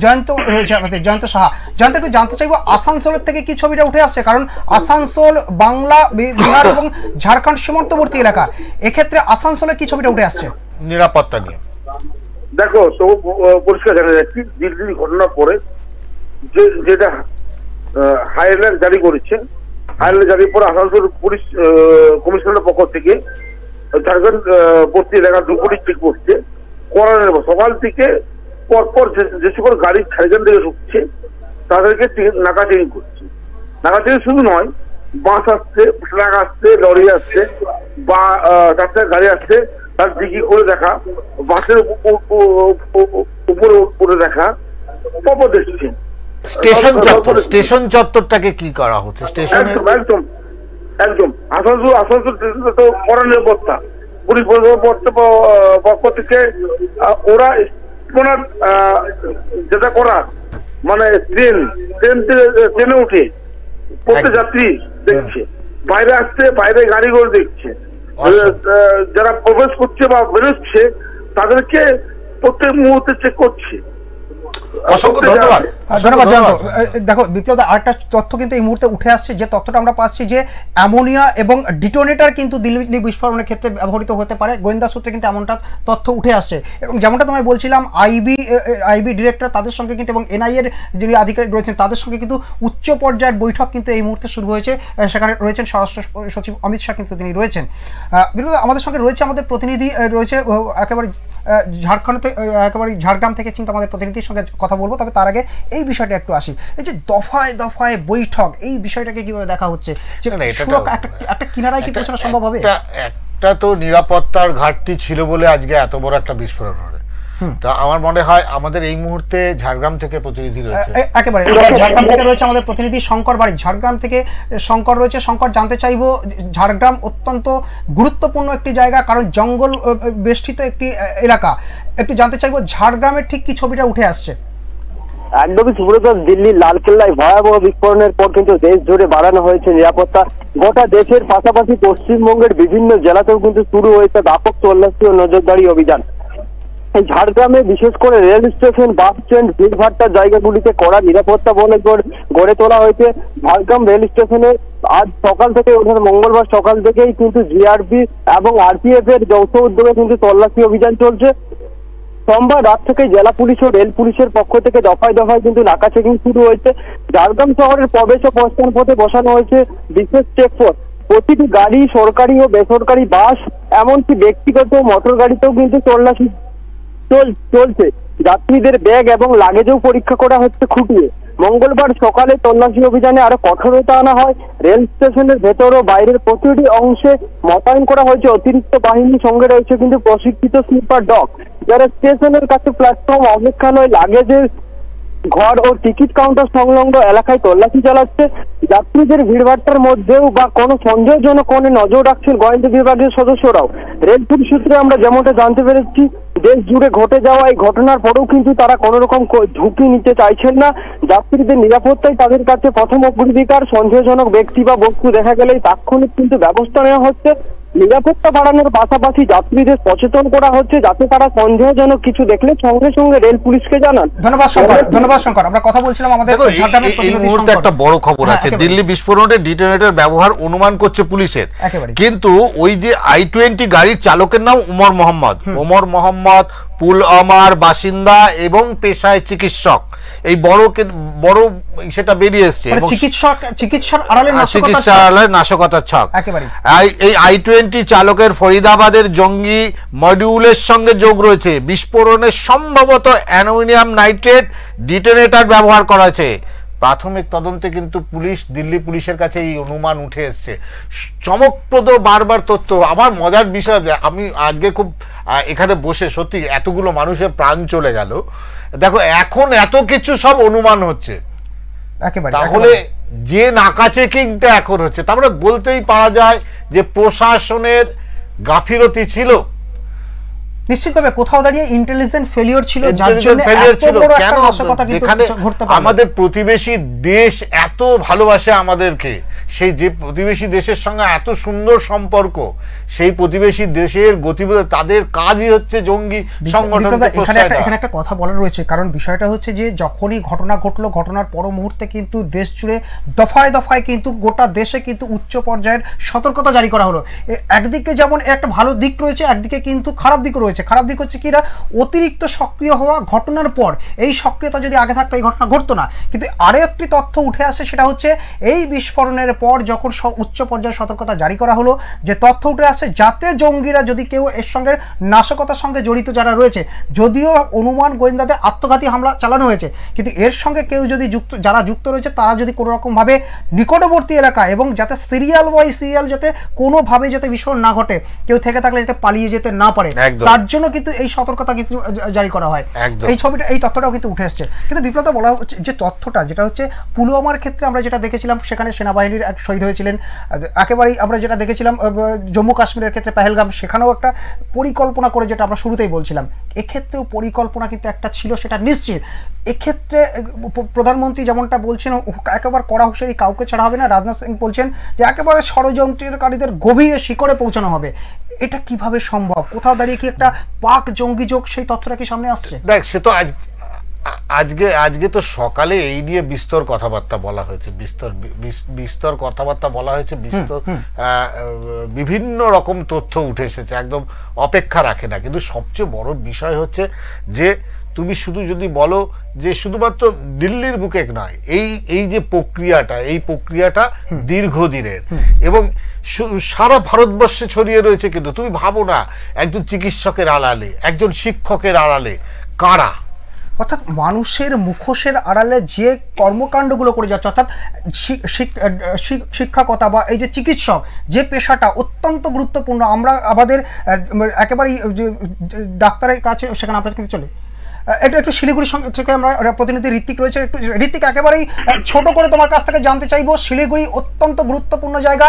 জয়ন্ত রয়েছে, আমাদের জয়ন্ত সাহা। জয়ন্ত, একটু জানতে চাইবো আসানসোলের থেকে কি ছবিটা উঠে আসছে, কারণ আসানসোল বাংলা, বিহার এবং ঝাড়খণ্ড সীমান্তবর্তী এলাকা, এক্ষেত্রে আসানসোলে কি ছবিটা উঠে আসছে নিরাপত্তা নিয়ে? দেখো, তো পরিষ্কার জানা যাচ্ছে দিল্লির ঘটনার পরে যেটা হাই অ্যালার্ট জারি করেছে, হাই অ্যালার্ট জারির পরে আসানসোল পুলিশ কমিশনারের পক্ষ থেকে ঝাড়খণ্ড বর্তী এলাকার দুপুরি চেকপোস্টে করানোর সকাল থেকে পরপর যে সকল গাড়ি ঝাড়খণ্ড থেকে ঢুকছে তাদেরকে নাকা চেকিং করছে। নাকা চেকিং শুধু নয়, বাস আসছে, ট্রাক আসছে, লরি আসছে বা 4 গাড়ি আসছে, তার ডিগি করে দেখা, বাসের উপরে উঠে দেখা, পরপর দেখছে। স্টেশন চত্বরটাকে কি করা হচ্ছে? একদম আসানসোল তো কড়া নিরাপত্তা, পুলিশ পক্ষ থেকে ওরা যেটা করার, মানে ট্রেনে উঠে প্রত্যেক যাত্রী দেখছে, বাইরে আসছে, বাইরে গাড়িগুলো দেখছে, যারা প্রবেশ করছে বা বেরোচ্ছে তাদেরকে প্রত্যেক মুহূর্তে চেক করছে। অসংখ্য ধন্যবাদ। ধন্যবাদ জয়ন্ত। দেখো বিপ্লব, আরেকটা তথ্য কিন্তু এই মুহূর্তে উঠে আসছে, যে তথ্যটা আমরা পাচ্ছি যে অ্যামোনিয়া এবং ডিটোনেটর কিন্তু দিল্লি বিস্ফোরণের ক্ষেত্রে ব্যবহৃত হতে পারে। গোয়েন্দা সূত্রে কিন্তু এমনটা তথ্য উঠে আসছে, এবং যেমনটা তোমায় বলছিলাম আইবি ডিরেক্টর তাদের সঙ্গে কিন্তু এবং এনআইএ এর যিনি আধিকারিক রয়েছেন তাদের সঙ্গে কিন্তু উচ্চ পর্যায়ের বৈঠক কিন্তু এই মুহূর্তে শুরু হয়েছে। সেখানে রয়েছেন স্বরাষ্ট্র সচিব অমিত শাহ, কিন্তু তিনি রয়েছেন। বিপ্লব, আমাদের সঙ্গে রয়েছে আমাদের প্রতিনিধি রয়েছে একেবারে ঝাড়গ্রাম থেকে কিন্তু আমাদের প্রতিনিধির সঙ্গে কথা বলবো। তবে তার আগে এই বিষয়টা একটু আসি, এই যে দফায় দফায় বৈঠক, এই বিষয়টাকে কিভাবে দেখা হচ্ছে? একটা কিনারায় কি পৌঁছানো সম্ভব হবে? একটা তো নিরাপত্তার ঘাটতি ছিল বলে আজকে এত বড় একটা বিস্ফোরণ হলো। তা আমার মনে হয় আমাদের এই মুহূর্তে ঝাড়গ্রাম থেকে প্রতিনিধি রয়েছে, একেবারে ঝাড়গ্রাম থেকে রয়েছে আমাদের প্রতিনিধি শঙ্কর বাড়ি। ঝাড়গ্রাম থেকে শঙ্কর রয়েছে। শঙ্কর, জানতে চাইবো, ঝাড়গ্রাম অত্যন্ত গুরুত্বপূর্ণ একটি জায়গা, কারণ জঙ্গল বেষ্টিত একটি এলাকা। একটু জানতে চাইবো ঝাড়গ্রামের ঠিক কি ছবিটা উঠে আসছে? একদমই সুব্রত, দিল্লির লালকেল্লায় ভয়াবহ বিস্ফোরণের পর কিন্তু দেশ জুড়ে বাড়ানো হয়েছে নিরাপত্তা। গোটা দেশের পাশাপাশি পশ্চিমবঙ্গের বিভিন্ন জেলাতেও কিন্তু শুরু হয়েছে ব্যাপক তল্লাশি ও নজরদারি অভিযান। এই ঝাড়গ্রামে বিশেষ করে রেল স্টেশন, বাস স্ট্যান্ড, ভিড়ভাট্টার জায়গাগুলিতে কড়া নিরাপত্তা বলে গড়ে তোলা হয়েছে। ঝাড়গ্রাম রেল স্টেশনে আজ সকাল থেকে ওঠার মঙ্গলবার সকাল থেকেই কিন্তু জিআরপি এবং আরপিএফ এর যৌথ উদ্যোগে কিন্তু তল্লাশি অভিযান চলছে। সোমবার রাত থেকে জেলা পুলিশ ও রেল পুলিশের পক্ষ থেকে দফায় দফায় কিন্তু নাকা চেকিং শুরু হয়েছে। ঝাড়গ্রাম শহরের প্রবেশ ও প্রস্থান পথে বসানো হয়েছে বিশেষ চেকপোস্ট। প্রতিটি গাড়ি, সরকারি ও বেসরকারি বাস, এমনকি ব্যক্তিগত মোটর গাড়িতেও কিন্তু তল্লাশি চলছে। যাত্রীদের ব্যাগ এবং লাগেজও পরীক্ষা করা হচ্ছে খুঁটিয়ে। মঙ্গলবার সকালে তল্লাশি অভিযানে আরো কঠোরতা আনা হয়। রেল স্টেশনের ভেতর ও বাইরের প্রতিটি অংশে মোতায়েন করা হয়েছে অতিরিক্ত বাহিনী, সঙ্গে রয়েছে কিন্তু প্রশিক্ষিত স্লিপার ডগ, যারা স্টেশনের কাছে প্ল্যাটফর্ম, অপেক্ষালয়, লাগেজের ঘর ও টিকিট কাউন্টার সংলগ্ন এলাকায় তল্লাশি চালাচ্ছে। যাত্রীদের ভিড়ভাট্টার মধ্যেও বা কোনো সন্দেহজনক কোণে নজর রাখছেন গোয়েন্দা বিভাগের সদস্যরাও। রেল পুলিশ সূত্রে আমরা যেমনটা জানতে পেরেছি, দেশ জুড়ে ঘটে যাওয়া এই ঘটনার পরেও কিন্তু তারা কোনো রকম ঝুঁকি নিতে চাইছেন না। যাত্রীদের নিরাপত্তাই তাদের কাছে প্রথম অগ্রাধিকার। সন্দেহজনক ব্যক্তি বা বস্তু দেখা গেলেই তাৎক্ষণিক কিন্তু ব্যবস্থা নেওয়া হচ্ছে। নিরাপত্তা বাড়ানোর পাশাপাশি যাত্রীদের সচেতন করা হচ্ছে, যাতে তারা সন্দেহজনক কিছু দেখলে সঙ্গে সঙ্গে রেল পুলিশকে জানান। ধন্যবাদ শঙ্কর। আমরা কথা বলছিলাম আমাদের এই মুহূর্তে একটা বড় খবর আছে, দিল্লি বিস্ফোরণে ডিটোনেটর ব্যবহার অনুমান করছে পুলিশের। কিন্তু ওই যে I-20 গাড়ির চালকের নাম ওমর মোহাম্মদ, পুলওয়ামার বাসিন্দা এবং পেশায় চিকিৎসক। এই বড় সেটা বেরিয়ে এসছে, চিকিৎসার আড়ালে নাশকতার ছক। এই I-20 চালকের ফরিদাবাদের জঙ্গি মডিউলের সঙ্গে যোগ রয়েছে। বিস্ফোরণে সম্ভবত অ্যালুমিনিয়াম নাইট্রেট ডিটোনেটর ব্যবহার করা হয়েছে। প্রাথমিক তদন্তে কিন্তু দিল্লি পুলিশের কাছে এই অনুমান উঠে এসছে। চমকপ্রদ বারবার তথ্য। আমার মজার বিষয়, আমি আজকে খুব এখানে বসে সত্যি এতগুলো মানুষের প্রাণ চলে গেল। দেখো এখন এত কিছু সব অনুমান হচ্ছে, তাহলে যে নাকা চেকিংটা এখন হচ্ছে, তারপরে বলতেই পারা যায় যে প্রশাসনের গাফিলতি ছিল। নিশ্চিতভাবে কোথাও দাঁড়িয়ে ইন্টেলিজেন্ট ফেলিওর ছিল, যার জন্য কেন যেখানে আমাদের প্রতিবেশী দেশ এত ভালোবাসে আমাদেরকে, সেই যে প্রতিবেশী দেশের সঙ্গে এত সুন্দর সম্পর্ক, সেই প্রতিবেশী দেশের গতিবিধি, তাদের কাজই হচ্ছে জঙ্গি সংগঠন। এখানে একটা কথা বলার রয়েছে, কারণ বিষয়টা হচ্ছে যে যখনই ঘটনা ঘটলো, ঘটনার পর মুহূর্তে কিন্তু দেশ জুড়ে দফায় দফায় কিন্তু গোটা দেশে কিন্তু উচ্চ পর্যায়ের সতর্কতা জারি করা হলো। একদিকে যেমন একটা ভালো দিক রয়েছে, একদিকে কিন্তু খারাপ দিক রয়েছে। খারাপ দিক হচ্ছে কিনা, অতিরিক্ত সক্রিয় হওয়া ঘটনার পর এই সক্রিয়তা যদি আগে থাকতো এই ঘটনা ঘটতো না। কিন্তু আরো একটি তথ্য উঠে আসে, সেটা হচ্ছে এই বিস্ফোরণের পর যখন উচ্চ পর্যায়ের সতর্কতা জারি করা হলো, যে তথ্য উঠে আসছে যাতে জঙ্গিরা যদি কেউ এর সঙ্গে নাশকতার সঙ্গে জড়িত যারা রয়েছে, যদিও অনুমান গোয়েন্দাদের আত্মঘাতী হামলা চালানো হয়েছে, কিন্তু এর সঙ্গে কেউ যদি যারা যুক্ত রয়েছে তারা যদি কোনো রকম ভাবে নিকটবর্তী এলাকা এবং যাতে সিরিয়াল বাই সিরিয়াল যাতে কোনোভাবে যাতে বিস্ফোরণ না ঘটে, কেউ থেকে থাকলে যাতে পালিয়ে যেতে না পারে, তার জন্য কিন্তু এই সতর্কতা কিন্তু জারি করা হয়। এই তথ্যটাও কিন্তু উঠে আসছে। কিন্তু বিপ্লব বলা হচ্ছে যে তথ্যটা যেটা হচ্ছে পুলওয়ামার ক্ষেত্রে আমরা যেটা দেখেছিলাম, সেখানে সেনাবাহিনীর এক শহীদ হয়েছিলেন। একেবারেই আমরা যেটা দেখেছিলাম জম্মু কাশ্মীরের ক্ষেত্রে পেহেলগাম, সেখানেও একটা পরিকল্পনা করে, যেটা আমরা শুরুতেই বলছিলাম, এক্ষেত্রেও পরিকল্পনা কিন্তু একটা ছিল, সেটা নিশ্চিত। এক্ষেত্রে প্রধানমন্ত্রী যেমনটা বলছেন, একেবারে কড়া হুঁশিয়ারি কাউকে ছাড়া হবে না। রাজনাথ সিং বলছেন যে একেবারে ষড়যন্ত্রকারীদের গভীরে শিকড়ে পৌঁছানো হবে। এটা কিভাবে সম্ভব? কোথাও দাঁড়িয়ে কি একটা পাক জঙ্গি যোগ, সেই তথ্যটা কি সামনে আসছে? দেখ, সে তো আজকে তো সকালে এই নিয়ে বিস্তর কথাবার্তা বলা হয়েছে, বিস্তর কথাবার্তা বলা হয়েছে, বিভিন্ন রকম তথ্য উঠে এসেছে, একদম অপেক্ষা রাখে না। কিন্তু সবচেয়ে বড় বিষয় হচ্ছে যে তুমি শুধু যদি বলো যে শুধুমাত্র দিল্লির বুকে নয়, এই যে প্রক্রিয়াটা দীর্ঘদিনের এবং সারা ভারতবর্ষে ছড়িয়ে রয়েছে। কিন্তু তুমি ভাবো না একজন চিকিৎসকের আড়ালে, একজন শিক্ষকের আড়ালে কারা, অর্থাৎ মানুষের মুখোশের আড়ালে যে কর্মকাণ্ডগুলো করে যাচ্ছে, অর্থাৎ শিক্ষকতা বা এই যে চিকিৎসক যে পেশাটা অত্যন্ত গুরুত্বপূর্ণ। আমরা আমাদের একেবারেই ডাক্তারের কাছে সেখানে আপনার কিন্তু চলে একটু শিলিগুড়ি থেকে আমরা প্রতিনিধি ঋত্বিক রয়েছে, একটু ঋত্বিক একেবারেই ছোট করে তোমার কাছ থেকে জানতে চাইবো, শিলিগুড়ি অত্যন্ত গুরুত্বপূর্ণ জায়গা,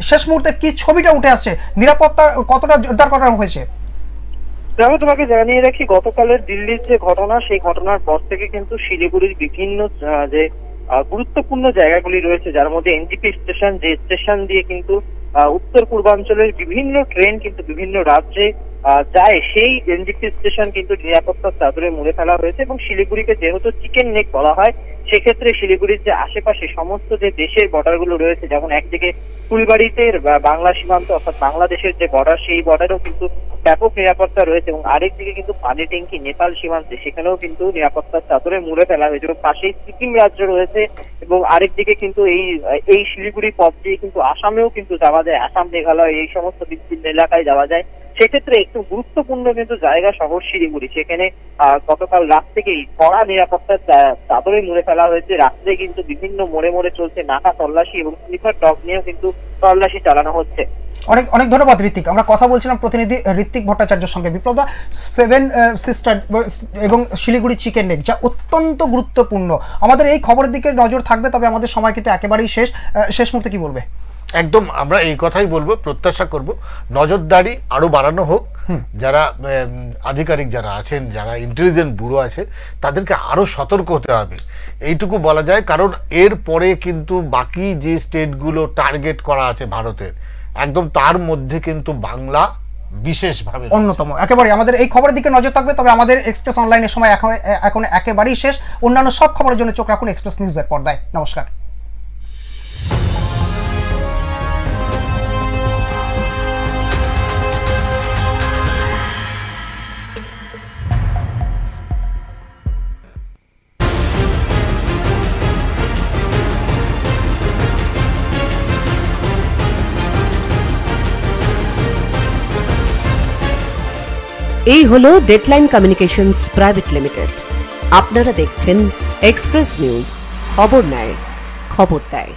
শেষ মুহূর্তে কি ছবিটা উঠে আসছে, নিরাপত্তা কতটা জোরদার করা হয়েছে? দেখো, তোমাকে জানিয়ে রাখি, গতকালের দিল্লির যে ঘটনা, সেই ঘটনার পর থেকে কিন্তু শিলিগুড়ির বিভিন্ন যে গুরুত্বপূর্ণ জায়গাগুলি রয়েছে, যার মধ্যে এনজিপি স্টেশন, যে স্টেশন দিয়ে কিন্তু উত্তর পূর্বাঞ্চলের বিভিন্ন ট্রেন কিন্তু বিভিন্ন রাজ্যে যায়, সেই এনজিপি স্টেশন কিন্তু নিরাপত্তার চাদরে মুড়ে ফেলা হয়েছে। এবং শিলিগুড়িকে যেহেতু চিকেন নেক বলা হয়, সেক্ষেত্রে শিলিগুড়ির যে আশেপাশে সমস্ত যে দেশের বর্ডারগুলো রয়েছে, যেমন একদিকে ফুলবাড়িতে বাংলা সীমান্ত অর্থাৎ বাংলাদেশের যে বর্ডার, সেই বর্ডারেও কিন্তু ব্যাপক নিরাপত্তা রয়েছে, এবং আরেকদিকে কিন্তু পানি ট্যাঙ্কি নেপাল সীমান্তে, সেখানেও কিন্তু নিরাপত্তার চাদরে মুড়ে ফেলা হয়েছে। এবং পাশেই সিকিম রাজ্য রয়েছে, এবং আরেকদিকে কিন্তু এই শিলিগুড়ি পথ দিয়ে কিন্তু আসামেও কিন্তু যাওয়া যায়, আসাম, মেঘালয় এই সমস্ত বিস্তীর্ণ এলাকায় যাওয়া যায়। সেক্ষেত্রে একটু গুরুত্বপূর্ণ কিন্তু জায়গা শহর শিলিগুড়ি, সেখানে গতকাল রাত থেকেই কড়া নিরাপত্তার চাদরে মুড়ে ফেলা হয়েছে। রাত্রে কিন্তু বিভিন্ন মোড়ে মোড়ে চলছে নাকা তল্লাশি, এবং স্লিপার ডগ নিয়েও কিন্তু তল্লাশি চালানো হচ্ছে। অনেক অনেক ধন্যবাদ ঋত্বিক। আমরা কথা বলছিলাম প্রতিনিধি ঋত্বিক ভট্টাচার্যের সঙ্গে। বিপ্লবদা, 7 সিস্টার এবং শিলিগুড়ি চিকেন নেক যা অত্যন্ত গুরুত্বপূর্ণ, আমাদের এই খবরের দিকে নজর থাকবে, তবে আমাদের সময় কিন্তু একেবারেই শেষ মুহূর্তে কি বলবে? একদম আমরা এই কথাই বলবো, প্রত্যাশা করব নজরদারি আরো বাড়ানো হোক, যারা আধিকারিক যারা আছেন, যারা ইন্টেলিজেন্ট ব্যুরো আছে, তাদেরকে আরো সতর্ক হতে হবে, এইটুকু বলা যায়। কারণ এর পরে কিন্তু বাকি যে স্টেটগুলো টার্গেট করা আছে ভারতের, একদম তার মধ্যে কিন্তু বাংলা বিশেষভাবে অন্যতম। একেবারে আমাদের এই খবরের দিকে নজর থাকবে, তবে আমাদের এক্সপ্রেস অনলাইনের সময় এখন একেবারেই শেষ। অন্যান্য সব খবরের জন্য চোখ রাখুন এক্সপ্রেস নিউজের পর্দায়। নমস্কার। এই হলো ডেডলাইন কমিউনিকেশনস প্রাইভেট লিমিটেড। আপনারা দেখছেন এক্সপ্রেস নিউজ, খবর নেয়, খবর দেয়।